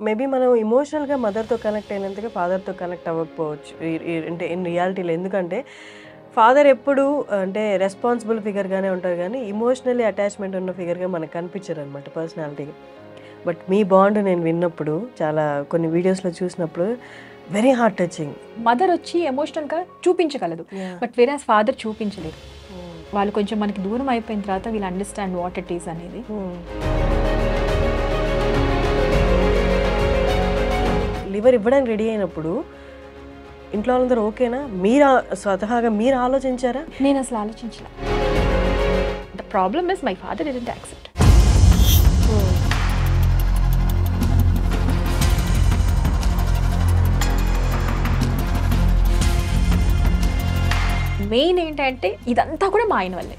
Maybe మనం ఎమోషనల్‌గా మదర్‌తో connect అయినంతగా ఫాదర్‌తో connect అవ్వకపోవచ్చు. అంటే ఇన్ రియాలిటీలో ఎందుకంటే ఫాదర్ ఎప్పుడు అంటే రెస్పాన్సిబుల్ ఫిగర్‌గానే ఉంటారు గానీ, ఎమోషనల్లీ అటాచ్‌మెంట్ ఉన్న ఫిగర్‌గా మనకు కనిపించరనమాట పర్సనాలిటీగా. బట్ మీ బాండ్ నేను విన్నప్పుడు చాలా కొన్ని వీడియోస్‌లో చూసినప్పుడు వెరీ హార్ట్ టచింగ్. మదర్ వచ్చి ఎమోషనల్గా చూపించగలదు, బట్ వేరే ఫాదర్ చూపించలేరు. వాళ్ళు కొంచెం మనకి దూరం అయిపోయిన తర్వాత వీళ్ళు అండర్స్టాండ్ వాట్ ఇట్ ఈస్ అనేది. లివర్ ఇవ్వడానికి రెడీ అయినప్పుడు ఇంట్లో వాళ్ళందరూ ఓకేనా? మీరు స్వతహాగా మీరు ఆలోచించారా? నేను అసలు ఆలోచించలే. The problem is my father didn't accept. Main ఏంటంటే ఇదంతా కూడా మా ఆయన వల్లే.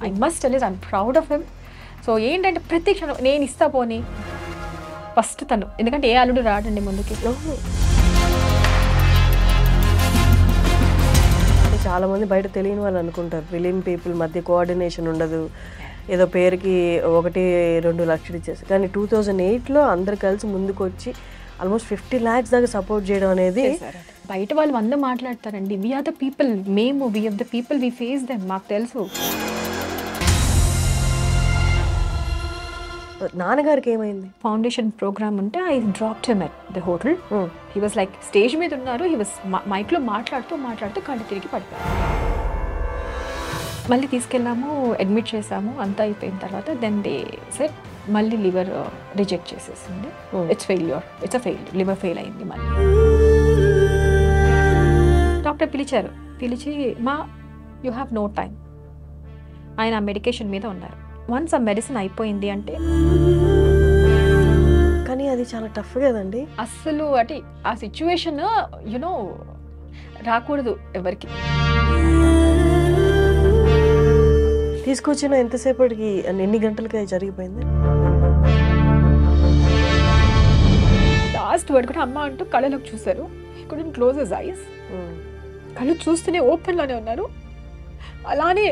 I must tell you I'm proud of him. So ఏంటంటే ప్రతి క్షణం నేను ఇస్తా పోనీ ఫస్ట్ తను, ఎందుకంటే ఏ అల్లుడు రాడండి ముందుకి. చాలా మంది బయట తెలియని వాళ్ళు అనుకుంటారు ఫిలిం పీపుల్ మధ్య కోఆర్డినేషన్ ఉండదు, ఏదో పేరుకి 1-2 లక్షలు ఇచ్చేసి. కానీ 2008లో అందరు కలిసి ముందుకు వచ్చి ఆల్మోస్ట్ 50 lakhs దాకా సపోర్ట్ చేయడం అనేది. బయట వాళ్ళు 100 మాట్లాడతారండి. వి ఆర్ ద పీపుల్, మేము we are the people, we face them. మాకు తెలుసు. నాన్నగారికి ఏమైంది? ఫౌండేషన్ ప్రోగ్రామ్ ఉంటే I dropped him at the hotel. He was like stage మీద ఉన్నారు, హీ వాజ్ మైక్లో మాట్లాడుతూ కళ్ళు తిరిగి పడిపోయారు. మళ్ళీ తీసుకెళ్ళాము, అడ్మిట్ చేసాము, అంతా అయిపోయిన తర్వాత దెన్ దే సెడ్ మళ్ళీ లివర్ రిజెక్ట్ చేసేసింది. It's failure, it's a failure, liver fail అయింది. మళ్ళీ డాక్టర్ పిలిచి మా యూ హ్యావ్ నో టైం. ఆయన ఆ మెడికేషన్ మీద ఉన్నారు. వన్స్ ఆ మెడిసిన్ అయిపోయింది అంటే. కానీ అది చాలా టఫ్ కదండి అస్సలు. అంటే ఆ సిచ్యువేషన్ యునో రాకూడదు ఎవరికి. తీసుకొచ్చిన ఎంతసేపటికి, ఎన్ని గంటలకి జరిగిపోయింది? లాస్ట్ వర్డ్ కూడా అమ్మ అంటూ కళ్ళలోకి చూశారు. హి కుడెంట్ క్లోజ్ హిస్ ఐస్. కళ్ళు చూస్తూనే ఓపెన్ లోనే ఉన్నారు. అలానే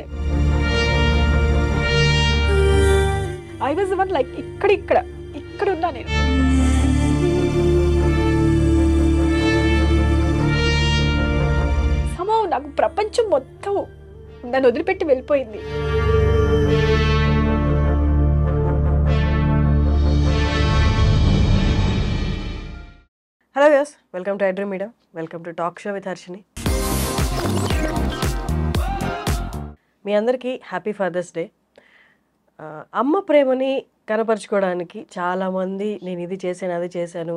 ఐ వాజ్ వన్ లైక్ ఇక్కడ ఉన్నా నేను. సమయం నాకు ప్రపంచం మొత్తం నన్ను వదిలిపెట్టి వెళ్ళిపోయింది. Hello viewers, welcome to iDream Media, welcome to talk show with Harshini. మీ అందరికీ హ్యాపీ ఫాదర్స్ డే. అమ్మ ప్రేమని కనపరుచుకోవడానికి చాలామంది నేను ఇది చేశాను, అది చేశాను,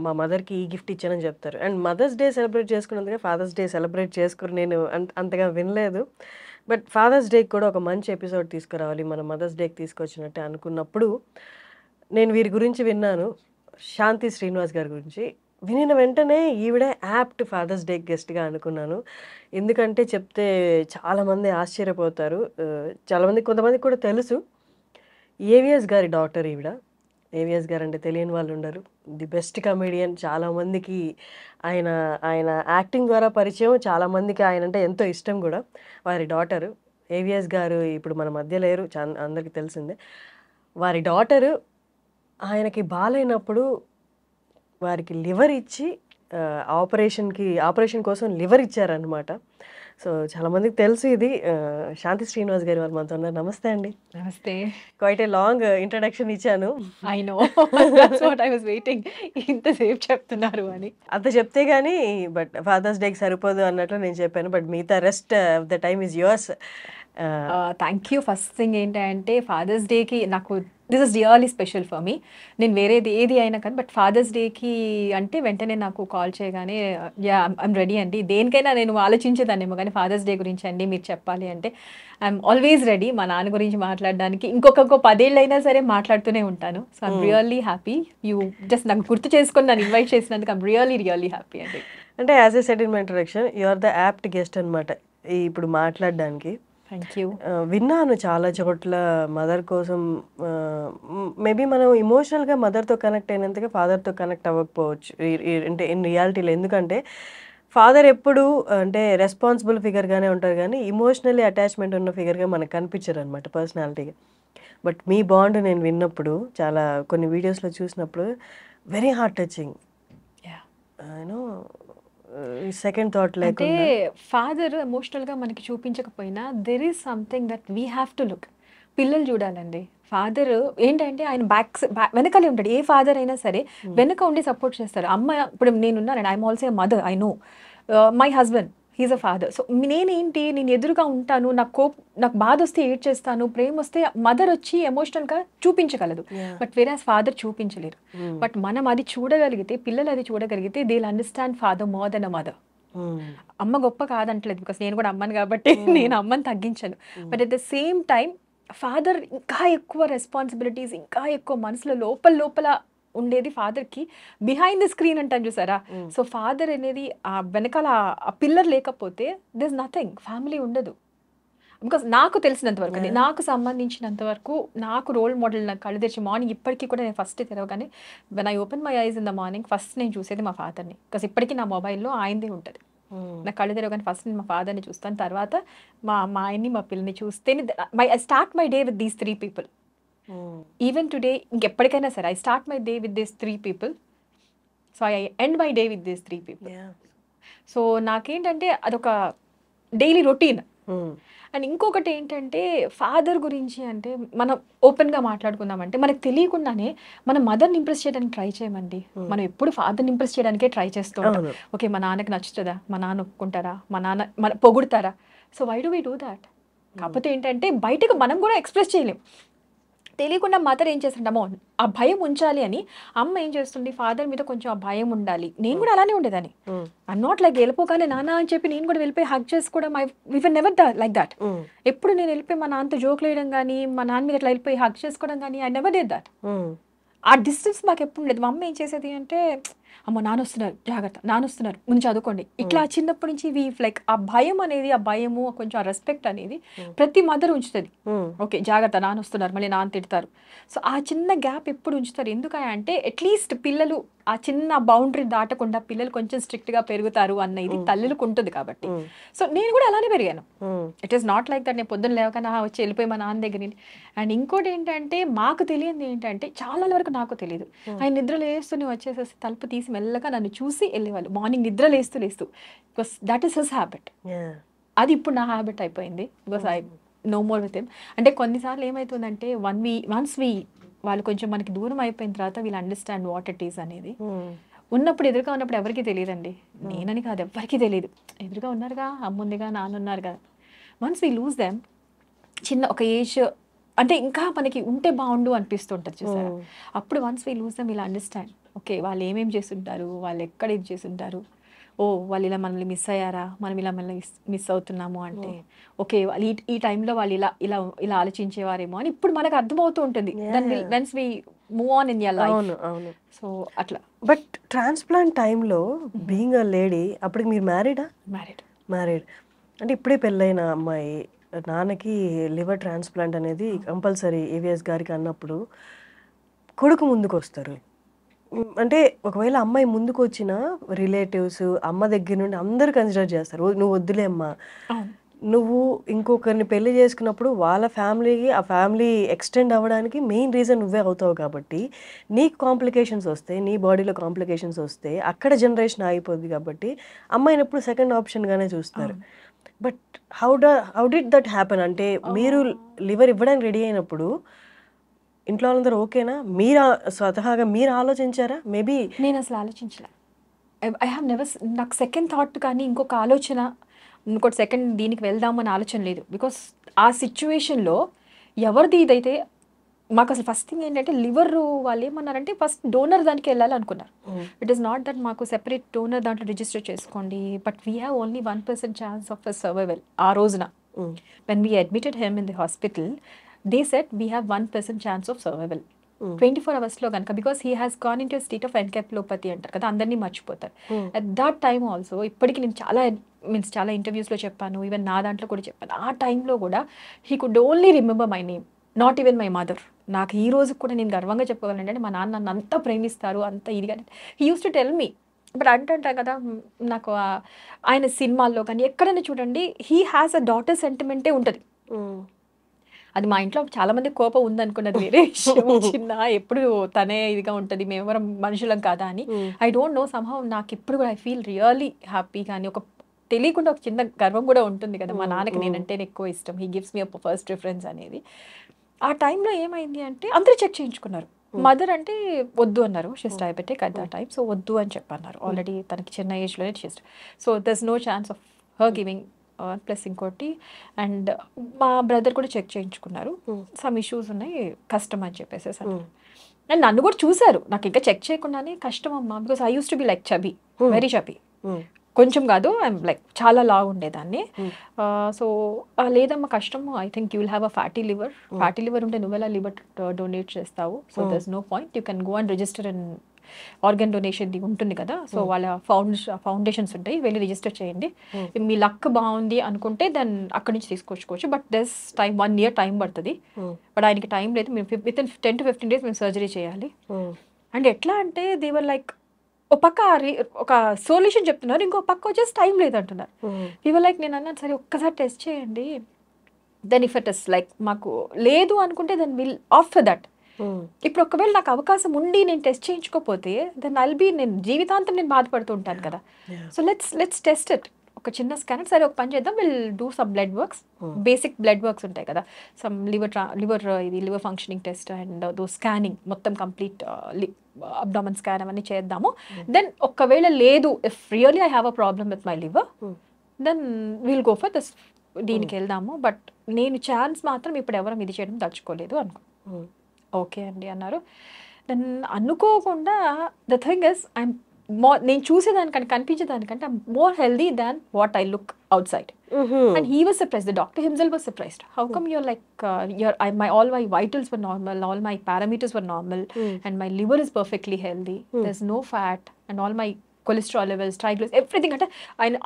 మా మదర్కి ఈ గిఫ్ట్ ఇచ్చానని చెప్తారు. అండ్ మదర్స్ డే సెలబ్రేట్ చేసుకున్నందుకే ఫాదర్స్ డే సెలబ్రేట్ చేసుకుని నేను అంతగా వినలేదు. బట్ ఫాదర్స్ డేకి కూడా ఒక మంచి ఎపిసోడ్ తీసుకురావాలి, మన మదర్స్ డేకి తీసుకొచ్చినట్టే అనుకున్నప్పుడు నేను వీరి గురించి విన్నాను, శాంతి శ్రీనివాస్ గారి గురించి. వినిన వెంటనే ఈవిడే యాప్ట్ ఫాదర్స్ డే గెస్ట్గా అనుకున్నాను. ఎందుకంటే చెప్తే చాలామంది ఆశ్చర్యపోతారు. కొంతమందికి కూడా తెలుసు. ఏవిఎస్ గారి డాటర్ ఈవిడ. ఏవిఎస్ గారు అంటే తెలియని వాళ్ళు ఉండరు. The best comedian. చాలామందికి ఆయన ఆయన యాక్టింగ్ ద్వారా పరిచయం, చాలామందికి ఆయన అంటే ఎంతో ఇష్టం కూడా. వారి డాటరు ఏవిఎస్ గారు ఇప్పుడు మన మధ్య లేరు, అందరికీ తెలిసిందే. వారి డాటరు ఆయనకి బాగాలేనప్పుడు వారికి లివర్ ఇచ్చి ఆపరేషన్ కోసం లివర్ ఇచ్చారనమాట. సో చాలామందికి తెలుసు ఇది. శాంతి శ్రీనివాస్ గారు వాళ్ళు మనతో ఉన్నారు. నమస్తే అండి. నమస్తే. క్వైట్ ఏ లాంగ్ ఇంట్రడక్షన్ ఇచ్చాను. I know, that's what I was waiting. ఇంతసేపు చెప్తున్నారు అని. అంత చెప్తే కానీ బట్ ఫాదర్స్ డేకి సరిపోదు అన్నట్లు నేను చెప్పాను. బట్ మిగతా rest of the time is yours. Thank you. First thing ఏంటంటే ఫాదర్స్ డేకి నాకు this is really special for me. నేను వేరేది ఏది అయినా కానీ బట్ ఫాదర్స్ డేకి అంటే వెంటనే నాకు కాల్ చేయగానే యా ఐమ్ రెడీ అండి. దేనికైనా నేను ఆలోచించేదాన్నేమో కానీ ఫాదర్స్ డే గురించి అండి మీరు చెప్పాలి అంటే ఐఎమ్ ఆల్వేస్ రెడీ. మా నాన్న గురించి మాట్లాడడానికి ఇంకొక 10 ఏళ్ళైనా సరే మాట్లాడుతూనే ఉంటాను. So I'm really happy. You just నాకు గుర్తు చేసుకొని నన్ను ఇన్వైట్ చేసినందుకు ఐమ్ రియల్లీ హ్యాపీ అండి. అంటే as I said in my introduction, you are the apt guest అనమాట ఇప్పుడు మాట్లాడడానికి. Thank you. విన్నాను చాలా చోట్ల మదర్ కోసం. మేబీ మనం ఎమోషనల్గా మదర్తో కనెక్ట్ అయినంతగా ఫాదర్తో కనెక్ట్ అవ్వకపోవచ్చు అంటే ఇన్ రియాలిటీలో. ఎందుకంటే ఫాదర్ ఎప్పుడు అంటే రెస్పాన్సిబుల్ ఫిగర్గానే ఉంటారు కానీ ఎమోషనల్లీ అటాచ్మెంట్ ఉన్న ఫిగర్గా మనకు కనిపించరు అనమాట పర్సనాలిటీగా. బట్ మీ బాండ్ నేను విన్నప్పుడు చాలా కొన్ని వీడియోస్లో చూసినప్పుడు very heart touching. You know second thought అంటే లేకుండా. ఫాదర్ ఎమోషనల్గా మనకి చూపించకపోయినా there is something that we have to look. పిల్లలు చూడాలండి. ఫాదర్ ఏంటంటే ఆయన వెనకాలే ఉంటాడు. ఏ ఫాదర్ అయినా సరే వెనక ఉండి సపోర్ట్ చేస్తారు. అమ్మ ఇప్పుడు నేనున్నానండి, I'm also a mother, I know my husband he's a father. So నేను ఎదురుగా ఉంటాను. నాకు బాధ వస్తే ఏడ్ చేస్తాను, ప్రేమ వస్తే మదర్ వచ్చి ఎమోషనల్గా చూపించగలదు. బట్ వేరే ఫాదర్ చూపించలేరు. బట్ మనం అది చూడగలిగితే, పిల్లలు అది చూడగలిగితే they will understand father more than a mother. అమ్మ గొప్ప కాదంటలేదు, బికాస్ నేను కూడా అమ్మని కాబట్టి నేను అమ్మని తగ్గించాను. But at the same time father ఇంకా ఎక్కువ రెస్పాన్సిబిలిటీస్, ఇంకా ఎక్కువ మనసులో లోపల ఉండేది ఫాదర్కి. బిహైండ్ ద స్క్రీన్ అంటాను చూసారా. సో ఫాదర్ అనేది ఆ వెనకాల ఆ పిల్లర్ లేకపోతే దిస్ ఇస్ నథింగ్, ఫ్యామిలీ ఉండదు. బికాస్ నాకు తెలిసినంత వరకు అండి, నాకు సంబంధించినంత వరకు, నాకు రోల్ మోడల్, నాకు కళ్ళు తెరిచి మార్నింగ్ ఇప్పటికీ కూడా నేను ఫస్ట్ తెరవగానే when I open my eyes in the morning first నేను చూసేది మా ఫాదర్ని. బికాస్ ఇప్పటికీ నా మొబైల్లో ఆయనదే ఉంటుంది. నా కళ్ళు తెరవగానే ఫస్ట్ నేను మా ఫాదర్ని చూస్తాను, తర్వాత మా ఆయన్ని, మా పిల్లని చూస్తేనే I start my day with these 3 people. Even today ఇంకెప్పటికైనా సరే I start my day with this 3 people. So I end my day with this 3 people. So నాకేంటంటే అదొక డైలీ రొటీన్. అండ్ ఇంకొకటి ఏంటంటే ఫాదర్ గురించి అంటే మనం ఓపెన్గా మాట్లాడుకుందామంటే మనకు తెలియకుండానే మన మదర్ని ఇంప్రెస్ చేయడానికి ట్రై చేయమండి. మనం ఎప్పుడు ఫాదర్ని ఇంప్రెస్ చేయడానికే ట్రై చేస్తూ ఉంటాం. ఓకే, మా నాన్నకి నచ్చుతుందా, మా నాన్న ఒప్పుకుంటారా, మా నాన్న మన పొగుడతారా. So why do we do that? కాకపోతే ఏంటంటే బయటకు మనం కూడా ఎక్స్ప్రెస్ చేయలేం. తెలియకుండా మదర్ ఏం చేస్తుంటామో ఆ భయం ఉంచాలి అని అమ్మ ఏం చేస్తుంది, ఫాదర్ మీద కొంచెం ఆ భయం ఉండాలి. నేను కూడా అలానే ఉండేదాన్ని. ఐమ్ నాట్ లైక్ వెళ్ళిపోగానే నాన్న అని చెప్పి నేను కూడా వెళ్ళిపోయి హగ్ చేసుకోవడం, వి వర్ నెవర్ లైక్ దాట్. ఎప్పుడు నేను వెళ్ళిపోయి మా నాన్నతో జోక్లు వేయడం కానీ, మా నాన్న మీద ఇట్లా వెళ్ళిపోయి హగ్ చేసుకోవడం కానీ, ఐ నెవర్ డిడ్ దాట్. ఆ డిస్టెన్స్ మాకు ఎప్పుడు ఉండేది. మా అమ్మ ఏం చేసేది అంటే, అమ్మ నాన్న వస్తున్నారు, జాగ్రత్త, నాన్న వస్తున్నారు, ముందు చదువుకోండి, ఇట్లా చిన్నప్పటి నుంచి లైక్ ఆ భయం అనేది, ఆ భయము, కొంచెం ఆ రెస్పెక్ట్ అనేది ప్రతి మదర్ ఉంచుతుంది. ఓకే జాగ్రత్త, నాన్న వస్తున్నారు, మళ్ళీ నాన్న తిడతారు. సో ఆ చిన్న గ్యాప్ ఎప్పుడు ఉంచుతారు, ఎందుకంటే అట్లీస్ట్ పిల్లలు ఆ చిన్న బౌండరీ దాటకుండా పిల్లలు కొంచెం స్ట్రిక్ట్గా పెరుగుతారు అన్నది తల్లులకు ఉంటుంది కాబట్టి. సో నేను కూడా అలానే పెరిగాను. It is not like that నేను పొద్దున్న లేవకన్నా వచ్చి వెళ్ళిపోయి మా నాన్న దగ్గర. అండ్ ఇంకోటి ఏంటంటే మాకు తెలియదు ఏంటంటే, చాలా వరకు నాకు తెలియదు, ఆయన నిద్ర లేస్తూనే వచ్చేసేసి తలుపు తీసి మెల్లగా నన్ను చూసి వెళ్ళేవాళ్ళు. మార్నింగ్ నిద్ర లేస్తూ because that is his habit. అది ఇప్పుడు నా హ్యాబిట్ అయిపోయింది. Because I know more with him. అంటే కొన్నిసార్లు ఏమవుతుందంటే వన్స్ వాళ్ళు కొంచెం మనకి దూరం అయిపోయిన తర్వాత వీళ్ళు అండర్స్టాండ్ వాట్ ఇట్ ఈస్ అనేది. ఉన్నప్పుడు ఎదురుగా ఉన్నప్పుడు ఎవరికి తెలియదండి, నేనని కాదు ఎవరికి తెలియదు. ఎదురుగా ఉన్నారుగా, అమ్మ ఉందిగా, నాన్న ఉన్నారు కదా. వన్స్ వీ లూజ్ దెమ్, చిన్న ఒక ఏజ్ అంటే ఇంకా మనకి ఉంటే బాగుండు అనిపిస్తుంటుంది చూసారా. అప్పుడు వన్స్ వీ లూజ్ దెమ్ వీళ్ళు అండర్స్టాండ్, ఓకే వాళ్ళు ఏమేమి చేస్తుంటారు, వాళ్ళు ఎక్కడ ఇది చేస్తుంటారు, ఓ వాళ్ళు ఇలా మనల్ని మిస్ అయ్యారా, మనం ఇలా మనల్ని మిస్ అవుతున్నాము అంటే, ఓకే వాళ్ళు ఈ టైంలో వాళ్ళు ఇలా ఇలా ఇలా ఆలోచించేవారేమో అని ఇప్పుడు మనకు అర్థమవుతూ ఉంటుంది. Once we move on in your life. So అట్లా. బట్ ట్రాన్స్ప్లాంట్ టైంలో బీయింగ్ అ లేడీ, అప్పటికి మీరు మ్యారీడ్ అంటే ఇప్పుడే పెళ్ళైన అమ్మాయి, నాన్నకి లివర్ ట్రాన్స్ప్లాంట్ అనేది కంపల్సరీ ఏవిఎస్ గారికి అన్నప్పుడు కొడుకు ముందుకు వస్తారు. అంటే ఒకవేళ అమ్మాయి ముందుకు వచ్చిన రిలేటివ్స్, అమ్మ దగ్గర నుండి అందరూ కన్సిడర్ చేస్తారు, నువ్వు వద్దులే అమ్మా, నువ్వు ఇంకొకరిని పెళ్లి చేసుకున్నప్పుడు వాళ్ళ ఫ్యామిలీకి, ఆ ఫ్యామిలీ ఎక్స్టెండ్ అవ్వడానికి మెయిన్ రీజన్ నువ్వే అవుతావు కాబట్టి నీకు కాంప్లికేషన్స్ వస్తాయి, నీ బాడీలో కాంప్లికేషన్స్ వస్తే అక్కడ జనరేషన్ ఆగిపోద్ది కాబట్టి అమ్మాయిని ఎప్పుడు సెకండ్ ఆప్షన్గానే చూస్తారు. But how did that happen? అంటే మీరు లివర్ ఇవ్వడానికి రెడీ అయినప్పుడు ఇంట్లో వాళ్ళందరూ ఓకేనా, మీరు స్వతహాగా మీరు ఆలోచించారా? మేబీ నేను అసలు ఆలోచించలే. ఐ హ్యావ్ నెవర్, నాకు సెకండ్ థాట్ కానీ ఇంకొక ఆలోచన, ఇంకోటి సెకండ్ దీనికి వెళ్దామని ఆలోచన లేదు. బికాస్ ఆ సిచ్యువేషన్లో ఎవరిది ఇదైతే మాకు అసలు ఫస్ట్ థింగ్ ఏంటంటే, లివర్ వాళ్ళు ఏమన్నారంటే ఫస్ట్ డోనర్ దానికి వెళ్ళాలి అనుకున్నారు. ఇట్ ఈస్ నాట్ దట్ మాకు సెపరేట్ డోనర్ దాంట్లో రిజిస్టర్ చేసుకోండి, but we have only 1% chance of survival. ఆ రోజున when we admitted him in the hospital, they set we have 1% chance of survival 24 అవర్స్లో కనుక. Because he has gone in to state of encephalopathy అంటారు కదా, అందరినీ మర్చిపోతారు. At that time also, ఇప్పటికి నేను చాలా ఇంటర్వ్యూస్లో చెప్పాను, ఈవెన్ నా దాంట్లో కూడా చెప్పాను, ఆ టైంలో కూడా he could only remember my name, not even my mother. నాకు ఈ రోజు కూడా నేను గర్వంగా చెప్పగలను అంటే, మా నాన్న నన్ను అంత ప్రేమిస్తారు, అంత ఇదిగా. He used to tell me. But అంటుంటారు కదా, నాకు ఆయన సినిమాల్లో కానీ ఎక్కడైనా చూడండి, హీ హ్యాస్ అ డాటర్ సెంటిమెంటే ఉంటుంది. అది మా ఇంట్లో చాలా మంది కోపం ఉందనుకున్నది వేరే విషయం. చిన్న ఎప్పుడు తనే ఇదిగా ఉంటుంది, మేమెవరం మనుషులం కాదా అని. ఐ డోంట్ నో సమ్హౌ నాకు ఇప్పుడు కూడా ఐ ఫీల్ రియల్లీ హ్యాపీ. కానీ ఒక తెలియకుండా ఒక చిన్న గర్వం కూడా ఉంటుంది కదా, మా నాన్నకి నేనంటే ఎక్కువ ఇష్టం, he gives me a first preference అనేది. ఆ టైంలో ఏమైంది అంటే అందరూ చెక్ చేయించుకున్నారు. మదర్ అంటే వద్దు అన్నారు, she's diabetic at the time, so వద్దు అని చెప్పన్నారు. ఆల్రెడీ తనకి చిన్న ఏజ్లోనే she's, so there's no chance of her giving. Plus ఇంకోటి, అండ్ మా బ్రదర్ కూడా చెక్ చేయించుకున్నారు, సమ్ ఇష్యూస్ ఉన్నాయి, కష్టం అని చెప్పేసి అన్నారు. అండ్ నన్ను కూడా చూసారు, నాకు ఇంకా చెక్ చేయకుండానే కష్టం అమ్మా, because I use to be like chubby, very chubby, కొంచెం కాదు ఐఎమ్ లైక్ చాలా లావు ఉండేదాన్ని. సో లేదమ్మా కష్టము, I think you will have a fatty liver ఉంటే నువ్వెలా లివర్ డొనేట్ చేస్తావు, so there's no point, you can go and register in organ donation ఉంటుంది కదా, సో వాళ్ళ ఫౌండేషన్స్ ఉంటాయి, వెళ్ళి రిజిస్టర్ చేయండి, మీ లక్ బాగుంది అనుకుంటే దెన్ అక్కడి నుంచి తీసుకొచ్చుకోవచ్చు, but this time 1 year time పడుతుంది, బట్ ఆయనకి టైం లేదు, మేము వితిన్ 10 to 15 days మేము సర్జరీ చేయాలి. అండ్ ఎట్లా అంటే దేవర్ లైక్ ఒక పక్క ఒక సొల్యూషన్ చెప్తున్నారు, ఇంకో పక్క వచ్చేసి టైం లేదంటున్నారు. ఇవర్ లైక్ నేను అన్నాను సరే ఒక్కసారి టెస్ట్ చేయండి, then if it is like మాకు లేదు అనుకుంటే దెన్ విల్ ఆఫ్టర్ దట్. ఇప్పుడు ఒకవేళ నాకు అవకాశం ఉండి నేను టెస్ట్ చేయించుకోకపోతే దెన్ ఐల్ బీ, నేను జీవితాంతం నేను బాధపడుతూ ఉంటాను కదా. సో లెట్స్ టెస్ట్ ఇట్, ఒక చిన్న స్కాన్, సరే ఒక పని చేద్దాం, will do some blood works, basic blood works ఉంటాయి కదా, some liver functioning test and those scanning మొత్తం కంప్లీట్ అబ్డామన్ స్కాన్ అవన్నీ చేద్దాము. దెన్ ఒకవేళ లేదు, if really I have a problem with my liver, then will go for this, దీనికి వెళ్దాము, but నేను ఛాన్స్ మాత్రం ఇప్పుడు ఎవరం ఇది చేయడం తలుచుకోలేదు అనుకో. ఓకే అండి అన్నారు. దెన్ అనుకోకుండా ద థింగ్ ఇస్ ఐఎమ్ నేను చూసేదానికంటే కనిపించేదానికంటే I'm more healthy than what I look outside. And he was surprised, the doctor himself was surprised, how come you're like all my vitals were normal, all my parameters were normal, and my liver is perfectly healthy, there's no fat, and all my cholesterol levels, triglycerides, everything. అంటే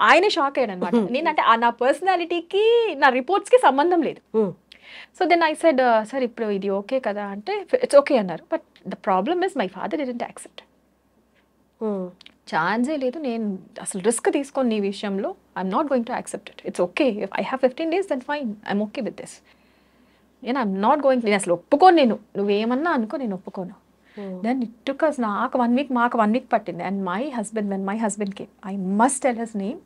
ఆయన shock అయ్యాడు అనమాట. నేనంటే నా పర్సనాలిటీకి నా రిపోర్ట్స్కి సంబంధం లేదు. So then I said sir ఇప్పుడు ఇది ఓకే కదా అంటే ఇట్స్ ఓకే అన్నారు, but the problem is my father didn't accept. ఛాన్సే లేదు, నేను అసలు రిస్క్ తీసుకొని నీ విషయంలో I'm not going to accept it, it's okay, if I have 15 days then fine, I'm okay with this, నేను ఐఎమ్ నాట్ గోయింగ్, నేను అసలు ఒప్పుకోను, నువ్వేమన్నా అనుకో నేను ఒప్పుకోను. దెన్ ఇట్ టుక్ us నాకు 1 week, మాకు 1 week పట్టింది. And when my husband came, I must tell his name,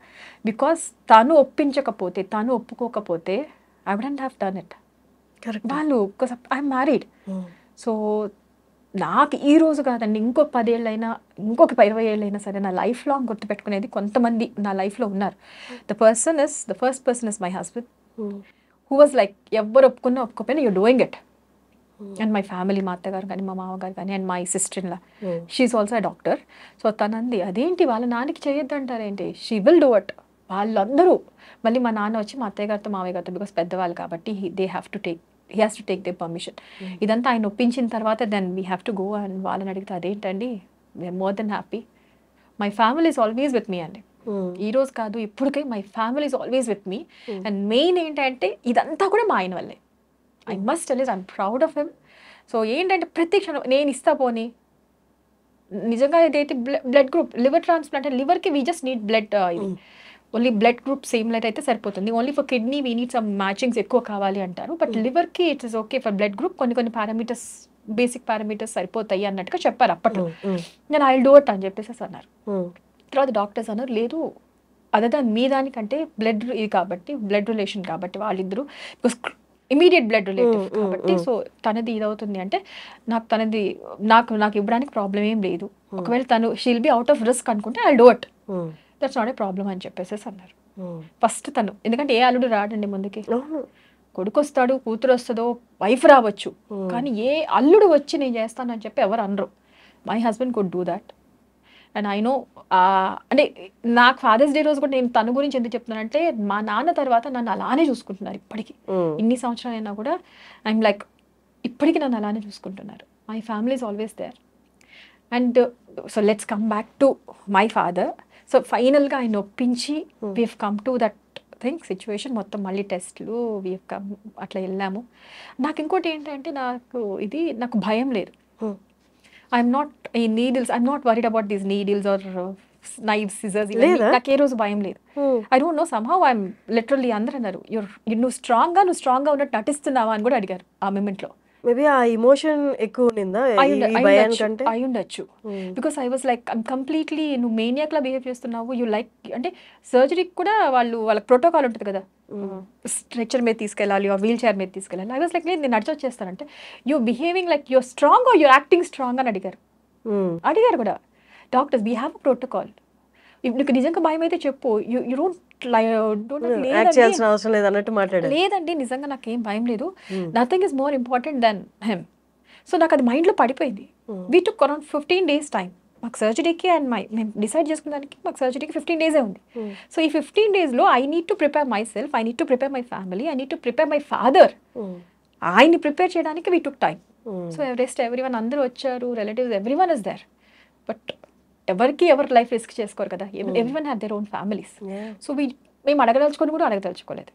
because తను ఒప్పించకపోతే, తను ఒప్పుకోకపోతే I wouldn't have done it. వాళ్ళు ఐఎమ్ మ్యారీడ్, సో నాకు ఈ రోజు కాదండి, ఇంకొక 10 ఏళ్ళైనా, ఇంకొక 20 ఏళ్ళైనా సరే నా లైఫ్ లాంగ్ గుర్తుపెట్టుకునేది కొంతమంది నా లైఫ్లో ఉన్నారు. The first person is my husband, who was like ఎవ్వరు ఒప్పుకున్నా ఒప్పుకోపోయినా you're doing it. And my family, మా అత్తగారు కానీ మా మామగారు కానీ, and my sister in law, she is also a doctor. So తనంది అదేంటి వాళ్ళ నాన్నకి చేయొద్దంటారేంటి, షీ విల్ డూ ఇట్. వాళ్ళందరూ మళ్ళీ మా నాన్న వచ్చి మా అత్తయ్య గారితో మావయ్య గారితో, బికాస్ పెద్దవాళ్ళు కాబట్టి he has to take the permission. ఇదంతా ఆయన ఒప్పించిన తర్వాత then we have to go. And వాళ్ళని అడిగితే అదేంటండి, we are more than happy, my family is always with me అండి. ఈ రోజు కాదు ఇప్పటికే my family is always with me. And main ఏంటంటే ఇదంతా కూడా మా ఆయన వల్లే. I must tell I'm proud of him. So ఏంటంటే ప్రతి క్షణం నేను ఇస్తా పోనీ, నిజంగా ఏదైతే బ్లడ్ గ్రూప్, లివర్ ట్రాన్స్ప్లాంట్, లివర్కి వీ జస్ట్ నీడ్ బ్లడ్, ఇది only blood group same light అయితే సరిపోతుంది. Only for kidney we need some matchings ఎక్కువ కావాలి అంటారు, బట్ లివర్కి it is okay for blood group, కొన్ని పారామీటర్స్, బేసిక్ పారామీటర్స్ సరిపోతాయి అన్నట్టుగా చెప్పారు అప్పట్లో. నేను ఐ విల్ డూ ఇట్ అని చెప్పేసి అన్నారు. తర్వాత డాక్టర్స్ అన్నారు లేదు, అదే మీ దానికంటే బ్లడ్ ఇది కాబట్టి, బ్లడ్ రిలేషన్ కాబట్టి వాళ్ళిద్దరూ, బికాస్ ఇమీడియట్ బ్లడ్ రిలేటివ్ కాబట్టి, సో తనది ఇదవుతుంది అంటే నాకు ఇవ్వడానికి ప్రాబ్లం ఏం లేదు, ఒకవేళ తను she'll be out of risk అనుకుంటే I do it, that's not a problem అని చెప్పేసి అన్నారు. ఫస్ట్ తను, ఎందుకంటే ఏ అల్లుడు రాడండి ముందుకి, కొడుకు వస్తాడు, కూతురు వస్తుందో, వైఫ్ రావచ్చు, కానీ ఏ అల్లుడు వచ్చి నేను చేస్తానని చెప్పి ఎవరు అనరు. My husband could do that. And I know, అంటే నాకు ఫాదర్స్ డే రోజు కూడా నేను తన గురించి ఎందుకు చెప్తున్నానంటే, మా నాన్న తర్వాత నన్ను అలానే చూసుకుంటున్నారు ఇప్పటికీ, ఇన్ని సంవత్సరాలైనా కూడా ఐఎమ్ లైక్ ఇప్పటికీ నన్ను అలానే చూసుకుంటున్నారు. My family is always there. And so let's come back to my father. So ఫైనల్గా ఆయన ఒప్పించి we have come to that thing situation, మొత్తం మళ్ళీ టెస్ట్లు వీ హెవ్ కమ్, అట్లా వెళ్ళాము. నాకు ఇంకోటి ఏంటంటే నాకు భయం లేదు. I'm not worried about these needles or knife scissors లేదా? నాకు ఏ రోజు భయం లేదు. I don't no somehow I'm literally అందరూ అన్నారు నువ్వు స్ట్రాంగ్గా ఉన్నట్టు నటిస్తున్నావా అని కూడా అడిగారు ఆ మూమెంట్లో. మేబీ ఆ ఎమోషన్ ఎక్కువ ఉండిందా ఈ భయానికంటే? అయి ఉండొచ్చు. Because I was like completely నువ్వు మేనియాక్లా బిహేవ్ చేస్తున్నావు. యూ లైక్ అంటే సర్జరీకి కూడా వాళ్ళకి ప్రోటోకాల్ ఉంటుంది కదా, స్ట్రెచర్ మీద తీసుకెళ్ళాలి వీల్ చైర్ మీద తీసుకెళ్ళాలి. ఐ వాజ్ లైక్ నేను నడిచి వచ్చేస్తానంటే you behaving like you're strong or you're acting strong అని అడిగారు కూడా doctors. We have a protocol. నీకు నిజంగా భయం అయితే చెప్పు. యూ డోంట్ అవసరం లేదు అన్నట్టు మాట్లాడారు. లేదండి నిజంగా నాకేం భయం లేదు, nothing is more important than him. So నాకు అది మైండ్లో పడిపోయింది. We took around 15 days time మాకు సర్జరీకి అండ్ మేము డిసైడ్ చేసుకునేదానికి. మాకు సర్జరీకి 15 days ఉంది. సో ఈ 15 daysలో I need to prepare myself, I need to prepare my family, I need to prepare my father. ఆయన్ని ప్రిపేర్ చేయడానికి we took time. So everyone అందరూ వచ్చారు, relatives everyone is there. But ఎవరు life risk చేసుకోరు కదా, everyone have their own families. So మేము అడగదలుచుకోలేదు.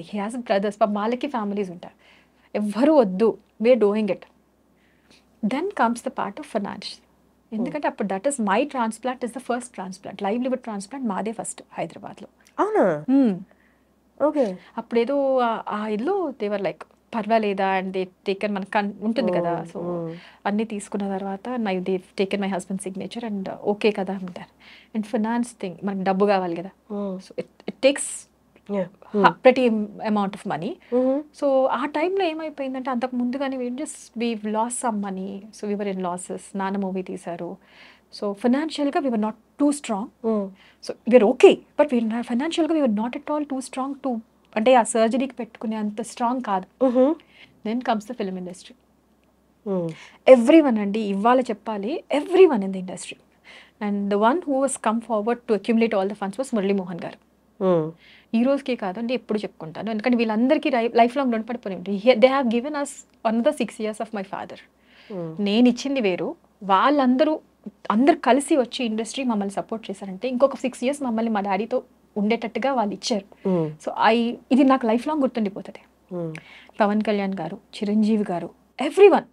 He has brothers, వాళ్ళకి ఫ్యామిలీస్ ఉంటారు. ఎవ్వరు వద్దు, we are doing it. Then comes the part of finance. ఎందుకంటే అప్పుడు that is my transplant, is the first transplant, live liver transplant మాదే ఫస్ట్ హైదరాబాద్లో. అవునా? ఓకే. అప్పుడేదో ఆ ఇల్లు దేవర్ లైక్ పర్వాలేదా అండ్ దే టేకెన్ మనకు ఉంటుంది కదా. సో అన్నీ తీసుకున్న తర్వాత they taken my husband signature and okay కదా అంటారు. అండ్ ఫైనాన్స్ థింగ్ మనకు డబ్బు కావాలి కదా. So it takes pretty amount of money. So ఆ టైంలో ఏమైపోయిందంటే అంతకు ముందుగానే we loss some money. So we were in losses. నాన్న మూవీ తీశారు. సో ఫైనాన్షియల్గా we were not too strong. So we are okay but ఫైనాన్షియల్గా we are not at all too strong to అంటే ఆ సర్జరీకి పెట్టుకునే అంత స్ట్రాంగ్ కాదు. Then comes the film industry. Everyone అండి ఇవాళ చెప్పాలి, everyone in the industry. And the one who was come forward to accumulate all the funds was Murali Mohan గారు. ఈ రోజుకే కాదు అంటే ఎప్పుడు చెప్పుకుంటాను, ఎందుకంటే వీళ్ళందరికీ లైఫ్ లాంగ్ రుణపడిపోయి ఉంటాయి. They have given us another 6 years of my father. నేను ఇచ్చింది వేరు, అందరూ కలిసి వచ్చి ఇండస్ట్రీ మమ్మల్ని సపోర్ట్ చేశారంటే ఇంకొక 6 years మమ్మల్ని మా డాడీతో ఉండేటట్టుగా వాళ్ళు ఇచ్చారు. సో ఇది నాకు లైఫ్ లాంగ్ గుర్తుండిపోతుంది. పవన్ కళ్యాణ్ గారు, చిరంజీవి గారు, ఎవ్రీవన్.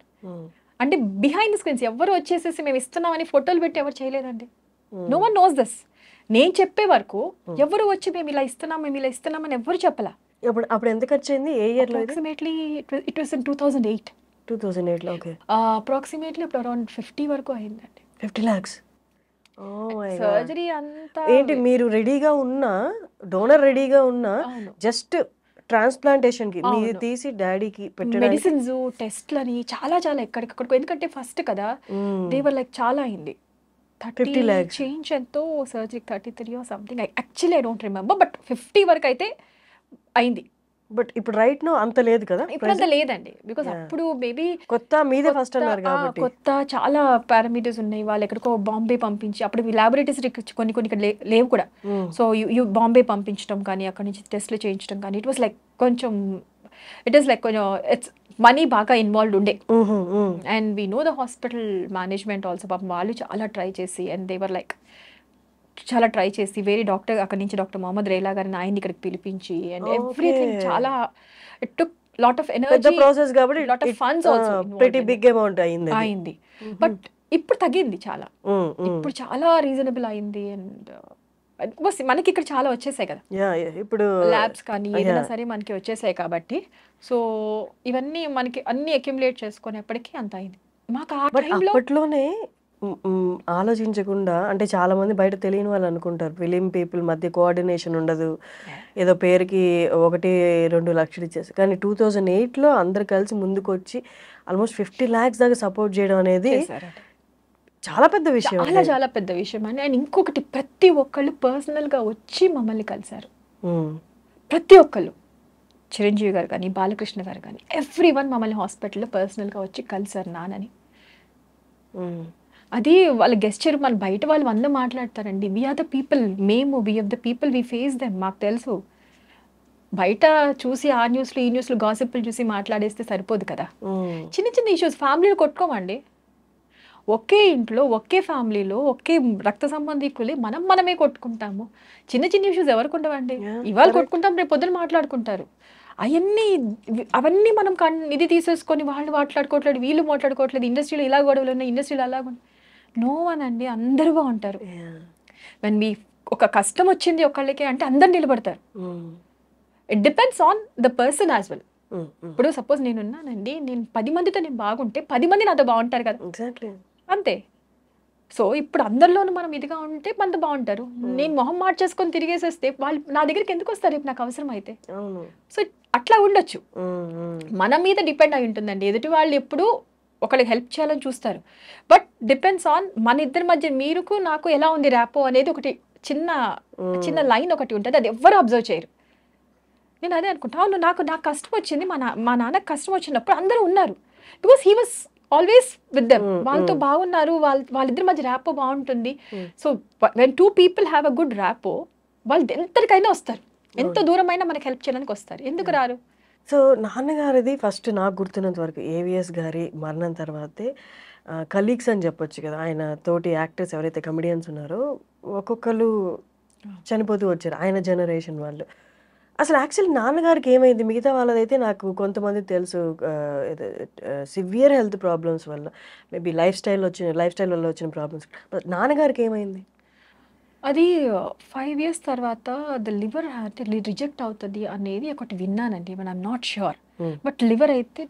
అంటే బిహైండ్ ద స్క్రీన్స్ ఎవరు వచ్చేసేసి మేము ఇస్తున్నామని ఫోటోలు పెట్టి ఎవరు చేయలేదండి. No one knows this. నేను చెప్పే వరకు ఎవరు వచ్చి మేము ఇలా ఇస్తున్నామని ఎవరు చెప్పలా. అప్పుడు ఎంత ఖర్చు అయింది? ఏ ఇయర్లో? Approximately it was in 2008. 2008లో. ఓకే. అప్రాక్సిమేట్లీ ఇప్పుడు అరౌండ్ 50 వరకు అయిందండి. 50 lakhs. సర్జరీ అంతా ఏంటి మీరు రెడీగా ఉన్నా, డోనర్ రెడీగా ఉన్నా, జస్ట్ ట్రాన్స్ప్లాంటేషన్ కి మీరు తీసి డాడీకి పెట్టడానికి మెడిసిన్స్ టెస్ట్లని చాలా ఎక్కడికక్కడికి. ఎందుకంటే ఫస్ట్ కదా, దేవర్ లైక్ చాలా అయింది. 50 lakhs చేంజ్ ఎంతో సర్జరీకి 33 or something. Actually I don't remember, but 50 వరకు అయితే అయింది. బట్ ఇప్పుడు రైట్ నో అంత లేదు కదా, ఇప్పుడు అంత లేదండి. బికాస్ అప్పుడు మేబీ కొత్త మీదే ఫస్ట్ అన్నారు కాబట్టి కొత్త చాలా పారామీటర్స్ ఉన్నాయి. వాళ్ళు ఎక్కడికో బాంబే పంపించి, అప్పుడు ల్యాబొరేటరీస్ కొన్ని ఇక్కడ లేవు కూడా. సో బాంబే పంపించడం కానీ అక్కడ నుంచి టెస్ట్లు చేయించడం కానీ ఇట్ ఈస్ లైక్ కొంచెం ఇట్స్ మనీ బాగా ఇన్వాల్వ్డ్ ఉండే. And we know the hospital management also. పాపం వాళ్ళు చాలా ట్రై చేసి అండ్ దేవర్ లైక్ చాలా ట్రై చేసి వేరే డాక్టర్ అక్కడ నుంచి డాక్టర్ మొహమ్మద్ రేలా గారిని ఆయన్ని ఇక్కడికి పిలిపించి అండ్ ఎవ్రీథింగ్ చాలా it took lot of energy process కాబట్టి lot of funds also pretty big amount అయింది. బట్ ఇప్పుడు తగ్గింది చాలా. ఇప్పుడు చాలా రీజనబుల్ అయింది. అండ్ మనకి ఇక్కడ చాలా వచ్చేసాయి కదా, ఇప్పుడు ల్యాబ్స్ కానీ ఏదైనా సరే మనకి వచ్చేసాయి కాబట్టి. సో ఇవన్నీ మనకి అన్ని అక్యుములేట్ చేసుకునేప్పటికీ అంత అయింది మాకు. ఆ టైంలో అప్పట్లోనే ఆలోచించకుండా, అంటే చాలా మంది బయట తెలియని వాళ్ళు అనుకుంటారు ఫిలిం పీపుల్ మధ్య కోఆర్డినేషన్ ఉండదు, ఏదో పేరుకి 1-2 లక్షలు ఇచ్చేసి. కానీ 2008లో అందరు కలిసి ముందుకు వచ్చి ఆల్మోస్ట్ 50 lakhs దాకా సపోర్ట్ చేయడం అనేది చాలా పెద్ద విషయం. చాలా పెద్ద విషయం అండి. అండ్ ఇంకొకటి, ప్రతి ఒక్కళ్ళు పర్సనల్గా వచ్చి మమ్మల్ని కలిశారు. ప్రతి ఒక్కళ్ళు, చిరంజీవి గారు కానీ బాలకృష్ణ గారు కానీ ఎవ్రీవన్ మమ్మల్ని హాస్పిటల్లో పర్సనల్గా వచ్చి కలిశారు నాన్నని. అది వాళ్ళ గెస్చర్. మన బయట వాళ్ళు 100 మాట్లాడతారండి. We are the people, we are the people, we face them. మాకు తెలుసు. బయట చూసి ఆ న్యూస్లు ఈ న్యూస్లు గాసిప్లు చూసి మాట్లాడేస్తే సరిపోదు కదా. చిన్న ఇష్యూస్ ఫ్యామిలీలో కొట్టుకోమండి. ఒకే ఇంట్లో ఒకే ఫ్యామిలీలో ఒకే రక్త సంబంధికులే మనమే కొట్టుకుంటాము. చిన్న ఇష్యూస్ ఎవరికి ఉండవండి. ఇవాళ కొట్టుకుంటాం, రేపు పొద్దున మాట్లాడుకుంటారు. అవన్నీ మనం ఇది తీసేసుకొని వాళ్ళు మాట్లాడుకోవట్లేదు, వీళ్ళు మాట్లాడుకోవట్లేదు, ఇండస్ట్రీలో ఇలా గొడవలు ఉన్నాయి, ఇండస్ట్రీలో అలా నో వన్ అండి. అందరూ బాగుంటారు. వెన్ మీ ఒక కష్టం వచ్చింది ఒకళ్ళకి అంటే అందరు నిలబడతారు. It depends on the person as well. ఇప్పుడు సపోజ్ నేనున్నానండి, నేను 10 మందితో నేను బాగుంటే 10 మంది నాతో బాగుంటారు కదా, ఎగ్జాక్ట్లీ అంతే. సో ఇప్పుడు అందరిలోనూ మనం ఇదిగా ఉంటే మనతో బాగుంటారు. నేను మొహం మార్చేసుకొని తిరిగేసేస్తే వాళ్ళు నా దగ్గరికి ఎందుకు వస్తారు రేపు నాకు అవసరం అయితే? సో అట్లా ఉండొచ్చు. మన మీద డిపెండ్ అయి ఉంటుందండి. ఎదుటి వాళ్ళు ఎప్పుడు ఒకరికి హెల్ప్ చేయాలని చూస్తారు. బట్ డిపెండ్స్ ఆన్ మన ఇద్దరి మధ్య మీరుకు నాకు ఎలా ఉంది ర్యాపో అనేది ఒకటి చిన్న చిన్న లైన్ ఒకటి ఉంటుంది. అది ఎవ్వరు అబ్జర్వ్ చేయరు. నేను అదే అనుకుంటా, అవును నాకు కష్టం వచ్చింది, మా నాన్నకు కష్టం వచ్చినప్పుడు అందరూ ఉన్నారు. Because he was always with them. వాళ్ళతో బాగున్నారు, వాళ్ళిద్దరి మధ్య ర్యాపో బాగుంటుంది. So when 2 people have a good rapport, వాళ్ళు ఎంతకైనా వస్తారు, ఎంత దూరమైనా మనకి హెల్ప్ చేయడానికి వస్తారు. ఎందుకు రారు? సో నాన్నగారిది ఫస్ట్ నాకు గుర్తున్నంత వరకు ఏవిఎస్ గారి మరణం తర్వాతే కలీగ్స్ అని చెప్పొచ్చు కదా, ఆయన తోటి యాక్టర్స్ ఎవరైతే కమెడియన్స్ ఉన్నారో ఒక్కొక్కరు చనిపోతూ వచ్చారు ఆయన జనరేషన్ వాళ్ళు. అసలు యాక్చువల్లీ నాన్నగారికి ఏమైంది? మిగతా వాళ్ళదైతే నాకు కొంతమంది తెలుసు, సివియర్ హెల్త్ ప్రాబ్లమ్స్ వల్ల, మేబీ లైఫ్ స్టైల్ వల్ల వచ్చిన ప్రాబ్లమ్స్. బట్ నాన్నగారికి ఏమైంది? అది 5 years తర్వాత ద లివర్ రిజెక్ట్ అవుతుంది అనేది ఒకటి విన్నానండి. But I'm not sure. But liver అయితే